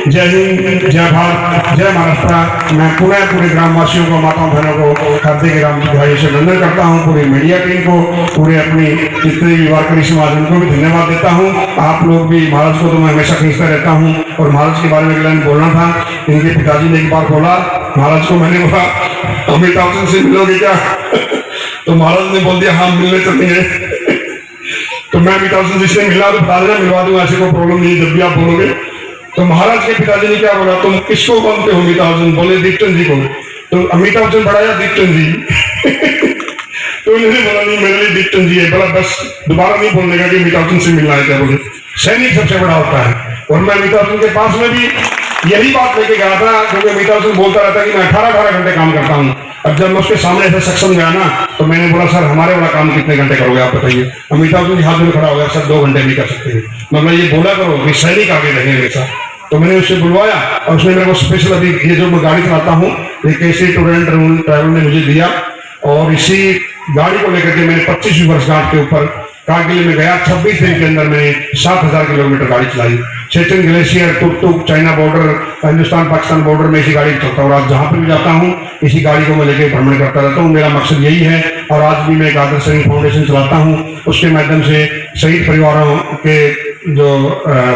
जय हिंद जय भारत जय महाराष्ट्र। मैं पूरे ग्रामवासियों को, माताओं बहनों को खाते के राम भाई से वंदन करता हूँ, पूरी मीडिया टीम को, पूरे अपनी जितने भी वारकरी समाज उनको भी धन्यवाद देता हूँ। आप लोग भी, महाराज को तो मैं हमेशा खींचता रहता हूँ, और महाराज के बारे में लाइन बोलना था। इनके पिताजी ने एक बार बोला, महाराज को मैंने बोला अमिताभ बच्चन से मिलोगे क्या? तो महाराज ने बोल दिया हाँ मिलने चलेंगे। तो मैं अमिताभ बच्चन जिसने मिला तो बता देना, मिलवा दूंगा, ऐसे कोई प्रॉब्लम नहीं जब भी आप बोलोगे। तो महाराज के पिताजी ने क्या बोला, तुम किसको बोलते हो? अमिताभ बच्चन बोले दीपचंद जी को। तो अमिताभ बच्चन बढ़ाया दीपचंद जी। तो उन्होंने बोला नहीं मेरे लिए दीपचंद जी है, बोला बस दोबारा नहीं बोलने का कि अमिताभ बच्चन से मिलना है क्या। बोले सैनिक सबसे बड़ा होता है, और मैं अमिताभ बच्चन के पास में भी यही बात लेके गया था, क्योंकि अमिताभ सिंह बोलता रहता है कि मैं 18 घंटे काम करता हूँ। अब जब मैं उसके सामने से सक्षम गया ना, तो मैंने बोला सर हमारे वाला काम कितने घंटे करोगे आप बताइए। अमिताभ सिंह हाथ में खड़ा हो गया, सर 2 घंटे भी कर सकते हैं। मतलब ये बोला करो कि सैनिक आगे रहेंगे सर। तो मैंने उससे बुलवाया और उसने मेरे को स्पेशल अभी ये जो मैं गाड़ी चलाता हूँ, एक ऐसी टूर एंड ट्रैवल ने मुझे दिया, और इसी गाड़ी को लेकर के मैंने 25 वर्षगांठ के ऊपर कारगिल में गया। 26 दिन के अंदर मैंने 7000 किलोमीटर गाड़ी चलाई। चेचन ग्लेशियर, टुक, China border, Hindustan Pakistan border में इसी गाड़ी चलता हूँ। आज जहाँ पर भी जाता हूँ इसी गाड़ी को मैं लेकर भ्रमण करता रहता हूँ। मेरा मकसद यही है, और आज भी मैं एक आदर्श सैनिक फाउंडेशन चलाता हूँ। उसके माध्यम से शहीद परिवारों के जो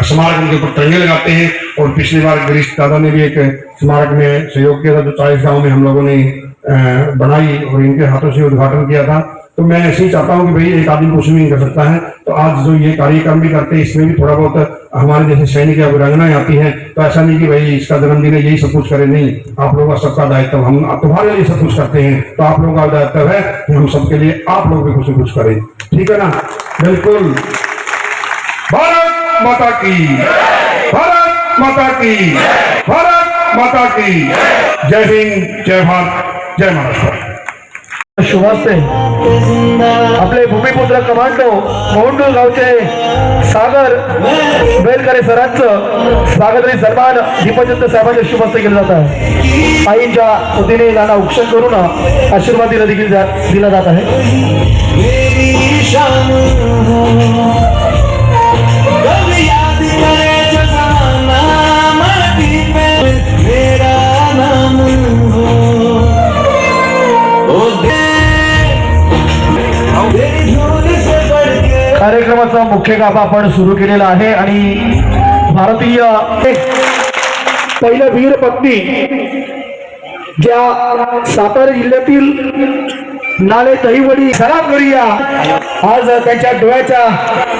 स्मारक उनके ऊपर तिरंगे लगाते हैं। और पिछली बार गिरीश दादा ने भी एक स्मारक में सहयोग किया था, जो 40 गाँव में हम लोगों ने बनाई और इनके हाथों से उद्घाटन किया था। तो मैं ऐसे ही चाहता हूँ कि भाई एक आदमी कुछ नहीं कर सकता है, तो आज जो ये कार्यक्रम भी करते हैं इसमें भी थोड़ा बहुत हमारे जैसे सैनिक या वीरांगनाएं आती हैं। तो ऐसा नहीं कि भाई इसका जन्मदिन है यही सब कुछ करे, नहीं। आप लोगों का सबका दायित्व, हम तुम्हारे लिए सब कुछ करते हैं, तो आप लोगों का दायित्व है कि हम सबके लिए आप लोग भी कुछ न कुछ करें, ठीक है ना? बिल्कुल। भारत माता की, भारत माता की, भारत माता की जय हिंद, जय भारत, जय महाराष्ट्र। शुभास्ते आपले भूमिपुत्र कमांडो मोहंडूर गावचे सागर बेलकरे सरांचं स्वागत आणि सन्मान दीपचंद साहेबांच्या शुभास्ते केलं जात आहे। आईंच्या वतीने त्यांना औक्षण करून आशीर्वाद दिला जात आहे। कार्यक्रमाचा मुख्य गाभा आपण सुरू केलेला आहे आणि भारतीय पहिल्या वीर पत्नी ज्या सातारा जिल्ह्यातील नाले दहिवडी सलाम करूया। आज त्यांच्या डोळ्याच्या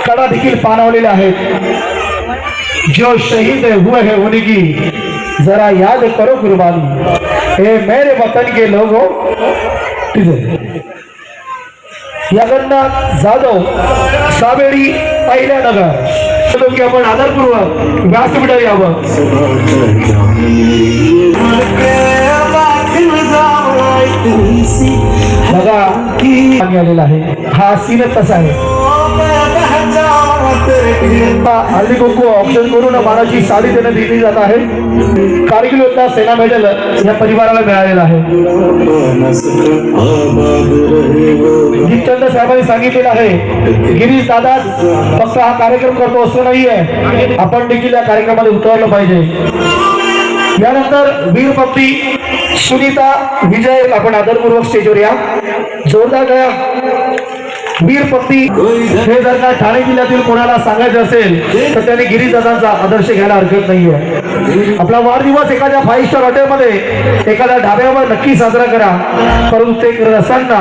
कडा देखील पाणावलेल्या आहेत। जो शहीद हुए हैं उनकी जरा याद करो कुर्बानी, ए मेरे वतन के लोगों। जगन्नाथ जाधव, सावेडी, अहिल्यानगर, की आपण आदरपूर्वक व्यासपीठावर यावं। बघा आलेला आहे, हा सीन तसा आहे। हल्दी कुंकू ऑप्शन करून मानाची साडी त्यांना दिली जात आहे। कारगिल योद्धा सेना मेडल या परिवाराला मिळालेला आहे। दीपचंद साहेबांनी सांगितलेलं आहे, गिरीश दादाच फक्त हा कार्यक्रम करतो असं नाहीये, आपण देखील या कार्यक्रमामध्ये उतरलं पाहिजे। यानंतर वीर पत्नी सुनीता विजय, आपण आदरपूर्वक स्टेजवर या। जोरदार गया वीर पत्नी हे जर का ठाणे जिल्ह्यातील कोणाला सांगायचं असेल तर त्याने गिरीश दादांचा आदर्श घ्यायला हरकत नाहीये। आपला वाढदिवस एखाद्या 5 स्टार हॉटेलमध्ये एखाद्या ढाब्यावर नक्की साजरा करा, परंतु ते करत असताना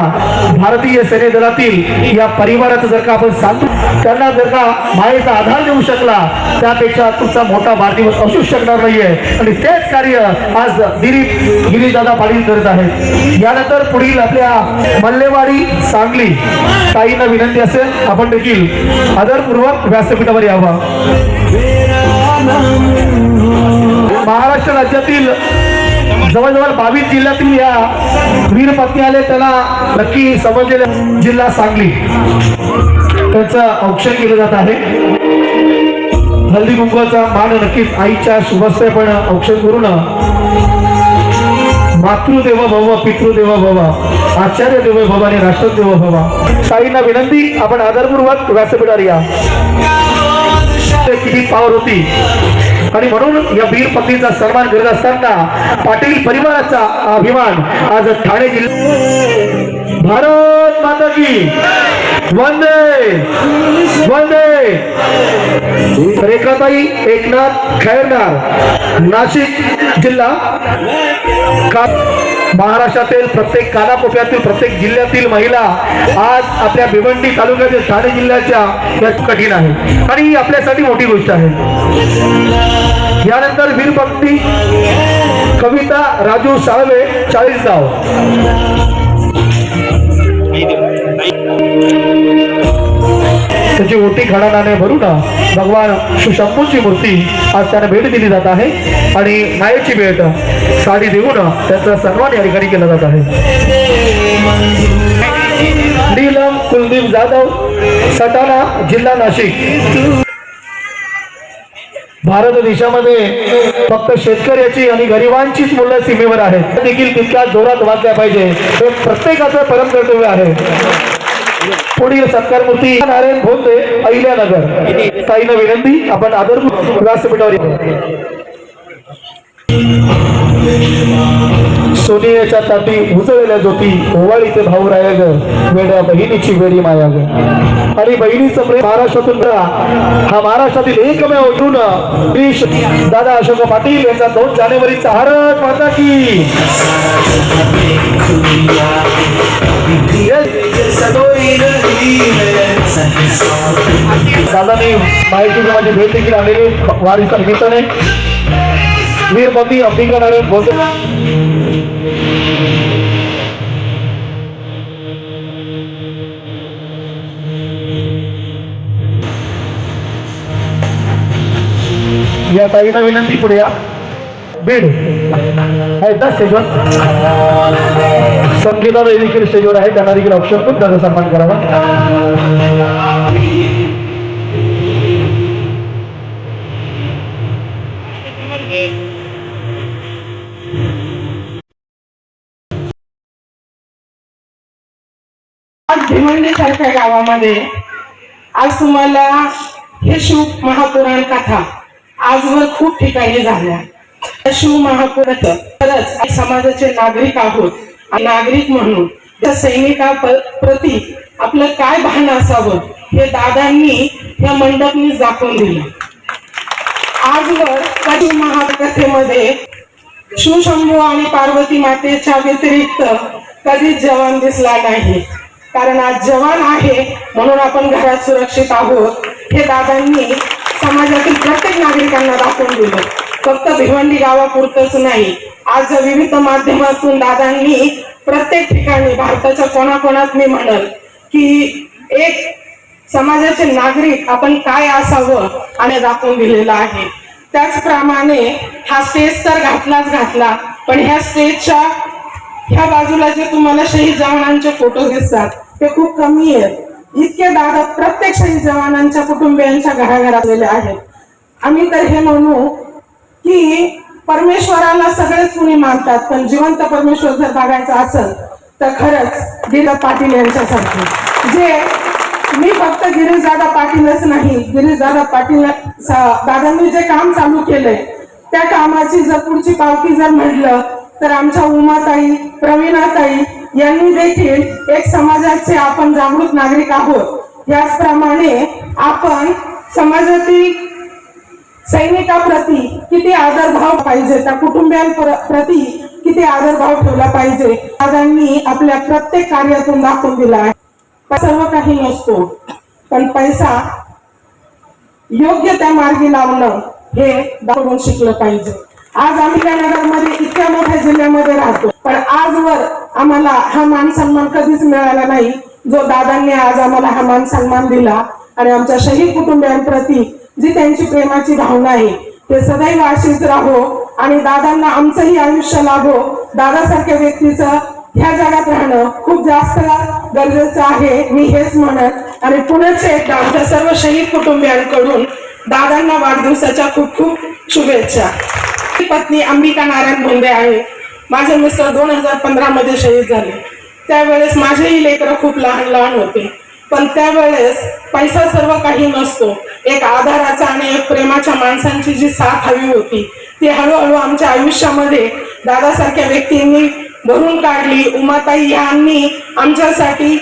भारतीय सेने दलातील या परिवाराचं जर का आपण सांगतो, त्यांना जर का मायेचा आधार देऊ शकला, त्यापेक्षा तुमचा मोठा वाढदिवस असू शकणार नाहीये। आणि तेच कार्य आज दिलीप गिरीश दादा पाटील करत आहेत। यानंतर पुढील आपल्या मल्लेवाडी सांगली ताईंना विनंती असेल, आपण देखील आदरपूर्वक व्यासपीठावर यावं। महाराष्ट्र राज्यातील जवळजवळ 22 जिल्ह्यातील या वीर पत्नी आले, त्यांना नक्की समजलेले जिल्हा सांगली, त्यांचं औक्षण केलं जात आहे। हल्दी कुंकवाचा मान नक्कीच आईच्या शुभस्ते पण औक्षण करून मातृदेव भव, पितृदेव भव, आचार्य देव भव आणि राष्ट्रदेव भव। ताईंना विनंती, आपण आदरपूर्वक व्यासपीठावर या। किती पावर होती आणि म्हणून या वीर पत्नीचा सन्मान करत असताना पाटील परिवाराचा अभिमान आज ठाणे जिल्ह्यात। भारत माता की वंदे वंदे। रेखाताई एकनाथ खैरनार, नाशिक जिल्हा। महाराष्ट्रातील प्रत्येक कानाकोपऱ्यातील प्रत्येक जिल्ह्यातील महिला आज आपल्या भिवंडी तालुक्यातील ठाणे जिल्ह्याच्या या कठीण आहे आणि ही आपल्यासाठी मोठी गोष्ट आहे। यानंतर वीर पत्नी कविता राजू साळवे, 40 गाव। त्याची ओटी खडानाने भरू ना। भगवान शिवशंभूची मूर्ती आज त्यांना भेट दिली जात आहे आणि मायेची भेट साडी देऊन त्यांचा सन्मान या ठिकाणी केला जात आहे. नीलम कुलदीप जाधव, सटाणा, जिल्हा नाशिक. भारत देशामध्ये फक्त शेतकऱ्याची आणि गरिबांचीच मुलं सीमेवर आहेत, देखील तितक्या जोरात वाजल्या पाहिजे हे प्रत्येकाचं परम कर्तव्य आहे. पुढील सत्कार मूर्ती नारायण भोंदे, अहिल्यानगर. ताईनं विनंती, आपण आदरपूर्वक व्यासपीठावर या. सोनियाच्या ताटी उजळलेल्या ज्योती, ओवाळीचे भाऊ राया ग, वेड्या बहिणीची वेडी माया ग. आणि बहिणीचं प्रेम महाराष्ट्रातून हा महाराष्ट्रातील एकमेव उठून श्री दादा अशोक पाटील यांचा 2 जानेवारीचा भारत माता की दादाने माहिती माझी भेट देखील आलेली वारीच्या निमित्ताने. वीरपती अंबिका नारायण बोलतो. या ताईला विनंती, पुढे या. बीड आहेत ना स्टेजवर, संगीता देखील स्टेजवर आहे, त्यांना देखील ऑप्शन पण त्याचा सन्मान करावा. भिवंडीसारख्या गावामध्ये आज तुम्हाला हे शिव महापुराण कथा आजवर खूप ठिकाणी झाल्या. शिव महापुराण खरंच समाजाचे नागरिक आहोत, नागरिक म्हणून त्या सैनिकाप्रती आपलं काय भान असावं हे दादांनी या मंडपनी दाखवून दिलं. आजवर कधी महाकथेमध्ये शिवशंभू आणि पार्वती मातेच्या व्यतिरिक्त कधीच जवान दिसला नाही. कारण आज जवान आहे म्हणून आपण घरात सुरक्षित आहोत हे दादांनी समाजातील प्रत्येक नागरिकांना दाखवून दिलं. फक्त भिवंडी गावापुरतच नाही, आज विविध माध्यमातून दादांनी प्रत्येक ठिकाणी भारताच्या कोणाकोणात मी म्हणल की एक समाजाचे नागरिक आपण काय असावं आणि दाखवून दिलेलं आहे. त्याचप्रमाणे हा स्टेज तर घातला, पण ह्या स्टेजच्या ह्या बाजूला जे तुम्हाला शहीद जवानांचे फोटो दिसतात ते खूप कमी आहेत. इतके दादा प्रत्येक शहीद जवानांच्या कुटुंबियांच्या घराघरात गेले आहेत. आम्ही तर हे म्हणू की परमेश्वराला सगळेच कुणी मानतात, पण जिवंत परमेश्वर जर बघायचा असेल तर खरंच गिरीश पाटील यांच्यासारखे, जे मी फक्त गिरीशदादा पाटीलच नाही, गिरीशदादा पाटील दादांनी जे काम चालू केलंय त्या कामाची जर पुढची पावती जर म्हटलं तर आमच्या उमाताई, प्रवीणाताई यांनी देखील एक समाजाचे आपण जागृत नागरिक आहोत. याचप्रमाणे आपण समाजातील सैनिकाप्रती किती आदरभाव पाहिजे, त्या कुटुंबियांप्रती किती आदरभाव ठेवला पाहिजे दादांनी आपल्या प्रत्येक कार्यातून दाखवून दिला आहे. सर्व काही नसतो, पण पैसा योग्य त्या मार्गी लावणं हे दाखवून शिकलं पाहिजे. आज आम्ही नगरमध्ये इतक्या मोठ्या जिल्ह्यामध्ये राहतो, पण आजवर आम्हाला हा मान सन्मान कधीच मिळाला नाही जो दादांनी आज आम्हाला हा मान सन्मान दिला. आणि आमच्या शहीद कुटुंबियांप्रती जी त्यांची प्रेमाची भावना आहे ते सदैव अशीच राहो आणि दादांना आमचंही आयुष्य लाभो. दादासारख्या व्यक्तीचं ह्या जगात राहणं खूप जास्त गरजेचं आहे, मी हेच म्हणत. आणि पुण्याचे एकदा आमच्या सर्व शहीद कुटुंबियांकडून दादांना वाढदिवसाच्या खूप खूप शुभेच्छा. पत्नी अंबिका नारायण भोंदे आहे. माझे मिस्टर 2015 मध्ये शहीद झाले. त्यावेळेस माझेही लेकरं खूप लहान लहान होते, पण त्यावेळेस पैसा सर्व काही नसतो, एक आधाराचा आणि एक प्रेमाच्या माणसांची जी साथ हवी होती ती हळूहळू आमच्या आयुष्यामध्ये दादासारख्या व्यक्तींनी भरून काढली. उमाताई यांनी आमच्यासाठी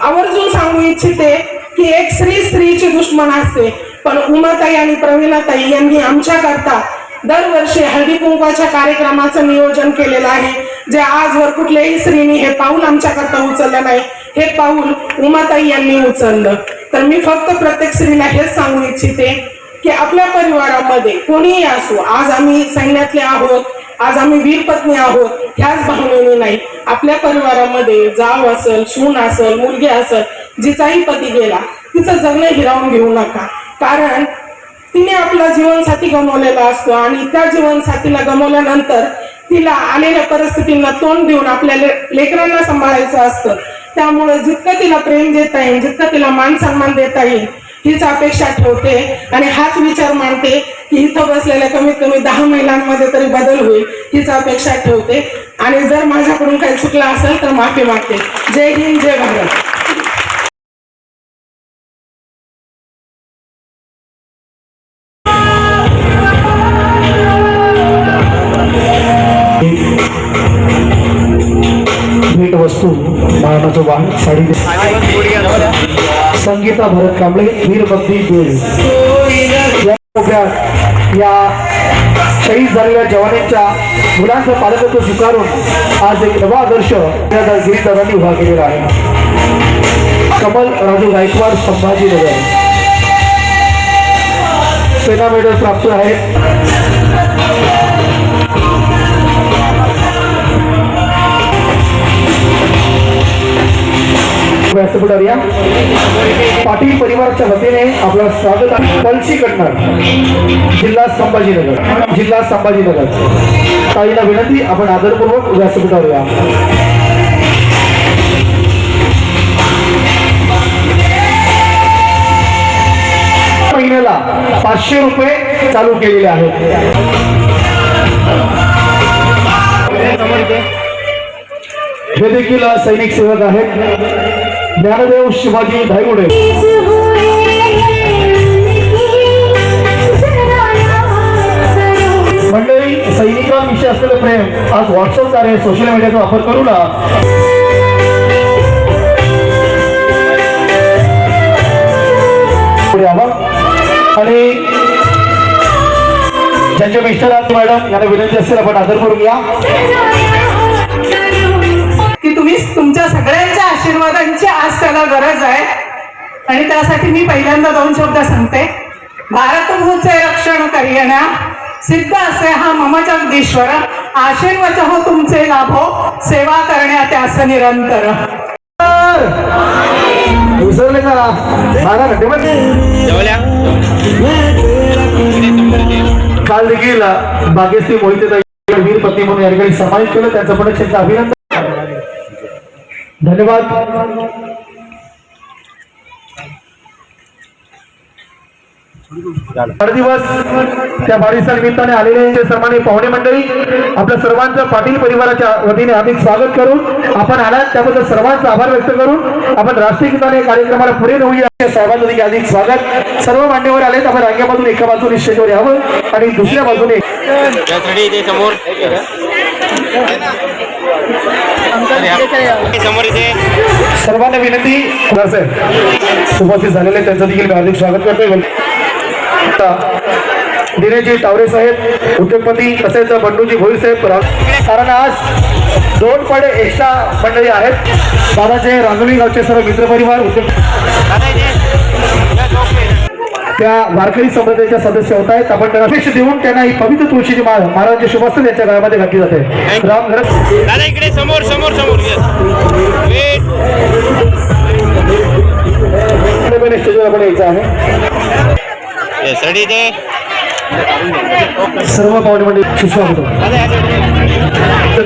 आवर्जून सांगू इच्छिते की एक स्त्री स्त्रीची दुश्मन असते, पण उमाताई आणि प्रवीणाताई यांनी आमच्याकरता दरवर्षी हळदी कुंकवाच्या कार्यक्रमाचं नियोजन केलेलं आहे, जे आजवर कुठल्याही स्त्रीने हे पाऊल आमच्याकरता उचललं नाही. हे पाऊल उमाताई यांनी उचललं. तर मी फक्त प्रत्येक स्त्रीला हेच सांगू इच्छिते की आपल्या परिवारामध्ये कोणीही असो, आज आम्ही सैन्यातले आहोत, आज आम्ही वीरपत्नी आहोत, ह्याच भावनेने नाही, आपल्या परिवारामध्ये जाव असेल, सून असेल, मुलगी असेल, जिचाही पती गेला तिचं जगणं हिरावून घेऊ नका. कारण तिने आपला जीवनसाथी गमावलेला असतो आणि त्या जीवनसाथीला गमावल्यानंतर तिला आलेल्या परिस्थितींना तोंड देऊन आपल्या लेकरांना सांभाळायचं असतं. त्यामुळे जितकं तिला प्रेम देता येईल, जितकं तिला मान सन्मान देता येईल हीच अपेक्षा ठेवते आणि हाच विचार मांडते की इथं बसलेल्या कमीत कमी 10 महिलांमध्ये तरी बदल होईल हीच अपेक्षा ठेवते. आणि जर माझ्याकडून काही चुकलं असेल तर माफी मागते. जय हिंद, जय भारत. भेट वस्तू महाराणाचं वाहन साडी संगीता भरत कांबळे वीरभक्ती देव या शहीद झालेल्या जवानांच्या मुलांचं पालकत्व स्वीकारून आज एक नवा आदर्श गिरीदारांनी उभा केलेला आहे. कमल राजू गायकवाड संभाजीनगर सेना मेडल प्राप्त आहे. व्यासपीठावर पाटील परिवाराच्या वतीने आपलं स्वागत आहे. पलशी कटणार जिल्हा संभाजीनगर ताईला विनंती आपण आदरपूर्वक व्यासपीठावर या. महिन्याला 500 रुपये चालू केलेले आहेत. हे देखील सैनिक सेवक आहेत. ज्ञानदेव शिवाजी धायगुडे मंडळी, सैनिकांविषयी असलेलं प्रेम आज व्हॉट्सअपद्वारे सोशल मीडियाचा वापर करू ना. आणि ज्यांच्या मिस्टर मॅडम यांना विनंती असेल आपण आदरपूर्वक या की तुम्ही तुमच्या सगळ्यांच्या आशीर्वादांची आज त्याला गरज आहे. आणि त्यासाठी मी पहिल्यांदा 2 शब्द सांगते. भारतभूचे रक्षण करियना सिद्ध असे हा मम जगदीश्वर, आशीर्वाद हो तुमचे लाभो सेवा करण्यात त्यास निरंतर. विसरले का 12 घंटे काल देखील भाग्यश्री मोहिते वीर पत्नी म्हणून या ठिकाणी सन्मानित केलं. त्यांचं पण अत्यंत अभिनंदन, धन्यवाद. वाढदिवस त्या वाढदिवसा निमित्ताने आलेले सन्माननीय पाहुणे मंडळी, आपल्या सर्वांचं पाटील परिवाराच्या वतीने आम्ही स्वागत करून आपण आलात त्याबद्दल सर्वांचा आभार व्यक्त करून आपण राष्ट्रीय गीताने कार्यक्रमाला पुढे नेऊया. साहेबांचं देखील अधिक स्वागत. सर्व मान्यवर आलेत. आपण रांगेमधून एका बाजूने स्टेजवर यावं आणि दुसऱ्या बाजूने सर्वांना विनंती उपस्थित झालेले त्यांचं देखील हार्दिक स्वागत करतोय. दिनेजी टावरे साहेब उद्योगपती तसेच बंडूजी भोई साहेब, कारण आज 2 पडे एक्स्ट्रा मंडळी आहेत. दादाचे रांजोली गावचे सर्व मित्रपरिवार उद्योग त्या वारकरी संप्रदायाच्या सदस्य होत आहेत. आपण त्यांना अपेक्षा देऊन त्यांना ही पवित्र तुळशीची माळ महाराजांचे शुभस्थ त्यांच्या गळ्यामध्ये घातली जाते. राम घरत स्टेजवर आपण यायचं आहे. सर्व पाहुणे मंडळी सुस्वागत.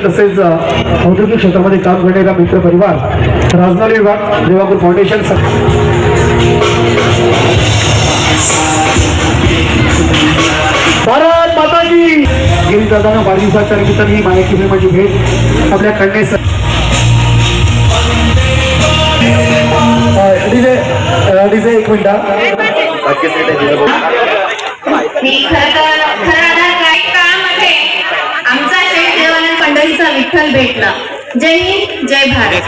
तसेच औद्योगिक क्षेत्रामध्ये काम करणारा मित्र परिवार, राजनारी विभाग, देवापूर फाउंडेशन, भारत माता की. गिरीदादांना वाढदिवसाच्या निमित्ताने ही मायाची प्रेमाची भेट आपल्या कन्या डीजे 1 मिनिट. आमचा शहीद देवानंद पंढरीचा विठ्ठल भेटला. जय हिंद, जय भारत.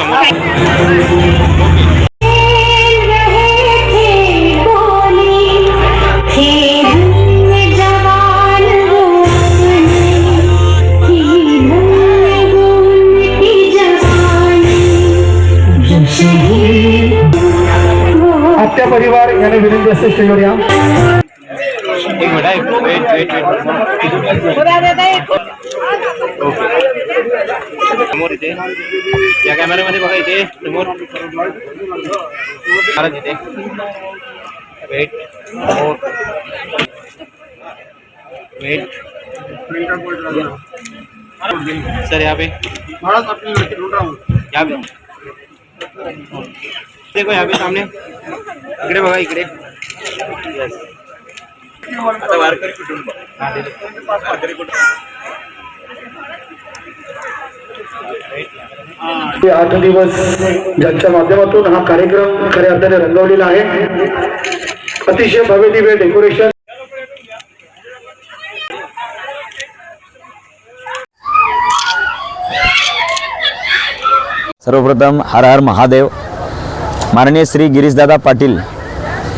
आत्या परिवार याने विनंती असते स्टेजवर या. समोर इथे या कॅमेऱ्यामध्ये बघा, इथे समोर महाराज इथे. सर यहाँ पे देखो यहाँ पे सामने इकडे बघा इकडे आता वारकरी कुटुंब 8 दिवस ज्यांच्या माध्यमातून हा कार्यक्रम खऱ्या अर्थाने रंगवलेला आहे. अतिशय भव्य दिव्य डेकोरेशन. सर्वप्रथम हर हर महादेव. माननीय श्री गिरीशदादा पाटील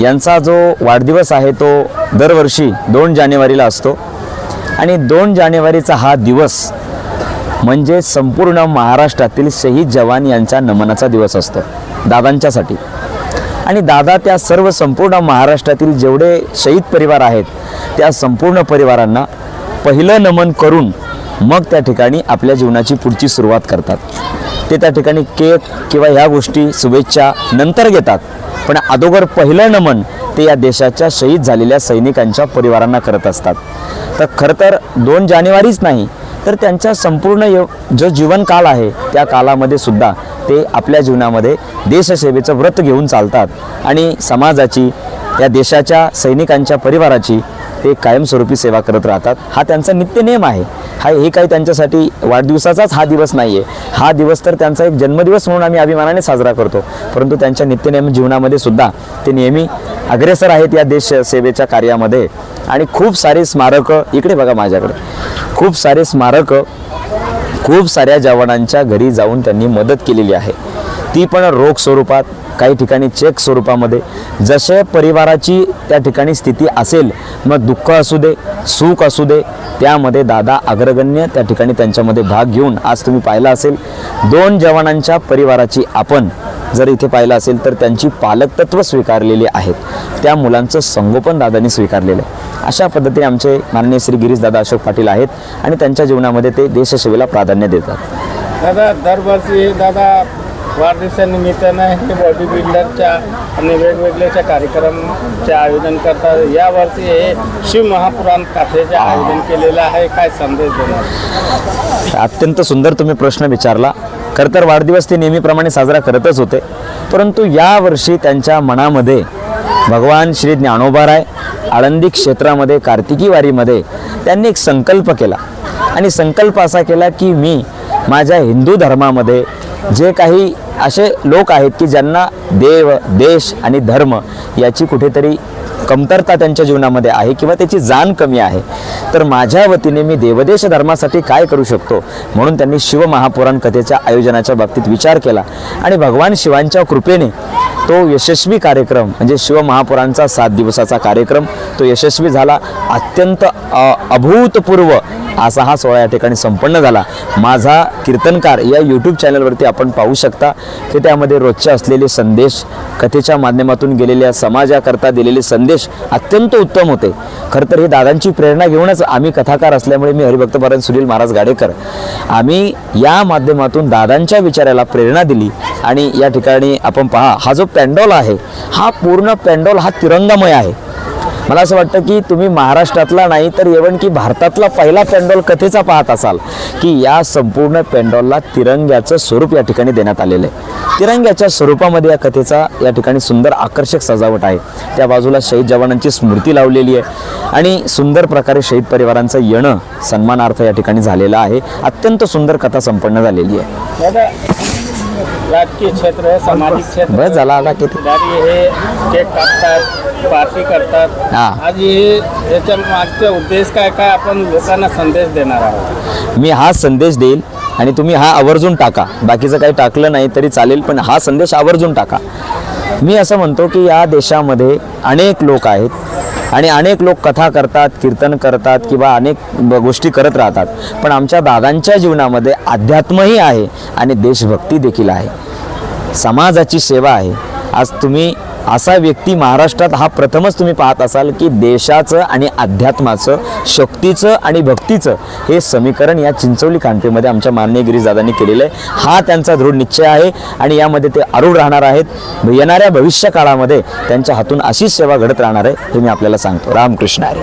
यांचा जो वाढदिवस आहे तो दरवर्षी 2 जानेवारीला असतो आणि 2 जानेवारीचा हा दिवस म्हणजे संपूर्ण महाराष्ट्रातील शहीद जवान यांच्या नमनाचा दिवस असतो दादांच्यासाठी. आणि दादा त्या सर्व संपूर्ण महाराष्ट्रातील जेवढे शहीद परिवार आहेत त्या संपूर्ण परिवारांना पहिलं नमन करून मग त्या ठिकाणी आपल्या जीवनाची पुढची सुरुवात करतात. ते त्या ठिकाणी केक किंवा ह्या गोष्टी शुभेच्छा नंतर घेतात, पण अगोदर पहिलं नमन ते या देशाच्या शहीद झालेल्या सैनिकांच्या परिवारांना करत असतात. तर खरं तर 2 जानेवारीच नाही तर त्यांच्या संपूर्ण जो जीवनकाल आहे त्या कालामध्ये सुद्धा ते आपल्या जीवनामध्ये देशसेवेचं व्रत घेऊन चालतात आणि समाजाची या देशाच्या सैनिकांच्या परिवाराची ते कायमस्वरूपी सेवा करत राहतात. हा त्यांचा नित्यनेम आहे. हे काही त्यांच्यासाठी वाढदिवसाचाच हा दिवस नाही आहे. हा दिवस तर त्यांचा एक जन्मदिवस म्हणून आम्ही अभिमानाने साजरा करतो, परंतु त्यांच्या नित्यनेम जीवनामध्ये सुद्धा ते नेहमी अग्रेसर आहेत या देश सेवेच्या कार्यामध्ये. आणि खूप सारे स्मारकं इकडे बघा माझ्याकडे, खूप सारे स्मारकं खूप साऱ्या जवानांच्या घरी जाऊन त्यांनी मदत केलेली आहे, ती पण रोख स्वरूपात, काही ठिकाणी चेक स्वरूपामध्ये. जसे परिवाराची त्या ठिकाणी स्थिती असेल, मग दुःख असू दे सुख असू दे, त्यामध्ये दादा अग्रगण्य त्या ठिकाणी त्यांच्यामध्ये भाग घेऊन आज तुम्ही पाहिलं असेल 2 जवानांच्या परिवाराची आपण जर इथे पाहिलं असेल तर त्यांची पालकत्व स्वीकारलेली आहेत, त्या मुलांचं संगोपन दादांनी स्वीकारलेलं आहे. अशा पद्धतीने आमचे माननीय श्री गिरीशदादा अशोक पाटील आहेत आणि त्यांच्या जीवनामध्ये ते देशसेवेला प्राधान्य देतात. दादा दरवर्षी दादा वाढदिवसानिमित्तानं हे बॉडी बिल्डरच्या आणि वेगवेगळ्या कार्यक्रमचे आयोजन करतात. यावर्षी हे शिव महापुराण कथेचे आयोजन केलेलं आहे. काय संदेश देणार? अत्यंत सुंदर तुम्ही प्रश्न विचारला. खरं तर वाढदिवस ते नेहमीप्रमाणे साजरा करतच होते, परंतु यावर्षी त्यांच्या मनामध्ये भगवान श्री ज्ञानोबाराय आळंदी क्षेत्रामध्ये कार्तिकी वारीमध्ये त्यांनी एक संकल्प केला आणि संकल्प असा केला की मी माझ्या हिंदू धर्मामध्ये जे काही असे लोक आहेत की ज्यांना देव देश आणि धर्म याची कुठेतरी कमतरता त्यांच्या जीवनामध्ये आहे किंवा त्याची जाण कमी आहे, तर माझ्या वतीने मी देवदेश धर्मासाठी काय करू शकतो म्हणून त्यांनी शिव महापुराण कथेच्या आयोजनाच्या बाबतीत विचार केला आणि भगवान शिवांच्या कृपेने तो यशस्वी कार्यक्रम म्हणजे शिव महापुराणचा 7 दिवसाचा कार्यक्रम तो यशस्वी झाला. अत्यंत अभूतपूर्व असा हा सोहळा या ठिकाणी संपन्न झाला. माझा कीर्तनकार या यूट्यूब चॅनलवरती आपण पाहू शकता की त्यामध्ये रोजचे असलेले संदेश, कथेच्या माध्यमातून गेलेल्या समाजाकरता दिलेले संदेश अत्यंत उत्तम होते. खरं तर ही दादांची प्रेरणा घेऊनच आम्ही कथाकार असल्यामुळे मी हरिभक्तपरायण सुनील महाराज गाडेकर आम्ही या माध्यमातून दादांच्या विचाराला प्रेरणा दिली. आणि या ठिकाणी आपण पहा हा जो पेंडॉल आहे हा पूर्ण पेंडॉल हा तिरंगामय आहे. मला असं वाटतं की तुम्ही महाराष्ट्रातला नाही तर इव्हन की भारतातला पहिला पेंडॉल कथेचा पाहत असाल की या संपूर्ण पेंडॉलला तिरंग्याचं स्वरूप या ठिकाणी देण्यात आलेलं आहे. तिरंग्याच्या स्वरूपामध्ये या कथेचा या ठिकाणी सुंदर आकर्षक सजावट आहे. त्या बाजूला शहीद जवानांची स्मृती लावलेली आहे आणि सुंदर प्रकारे शहीद परिवारांचं येणं सन्मानार्थ या ठिकाणी झालेलं आहे. अत्यंत सुंदर कथा संपन्न झालेली आहे. राजकीय क्षेत्र सामाजिक क्षेत्र बस झाला आला किती हे केक कापतात पार्टी करतात. आज याच्या मागचा उद्देश काय काय आपण लोकांना संदेश देणार आहोत? मी हा संदेश देईल आणि तुम्ही हा आवर्जून टाका. बाकीचं काही टाकलं नाही तरी चालेल, पण हा संदेश आवर्जून टाका. मी असं म्हणतो की या देशामध्ये अनेक लोक आहेत आणि अनेक लोक कथा करतात, कीर्तन करतात किंवा अनेक गोष्टी करत राहतात, पण आमच्या दादांच्या जीवनामध्ये अध्यात्मही आहे आणि देशभक्ती देखील आहे, समाजाची सेवा आहे. आज तुम्ही असा व्यक्ती महाराष्ट्रात हा प्रथमच तुम्ही पाहत असाल की देशाचं आणि अध्यात्माचं, शक्तीचं आणि भक्तीचं हे समीकरण या चिंचोली कांटेमध्ये आमच्या माननीय गिरीशदादांनी केलेलं आहे. हा त्यांचा दृढ निश्चय आहे आणि यामध्ये ते आरूढ राहणार आहेत. येणाऱ्या भविष्य काळामध्ये त्यांच्या हातून अशीच सेवा घडत राहणार आहे हे मी आपल्याला सांगतो. रामकृष्ण हरी.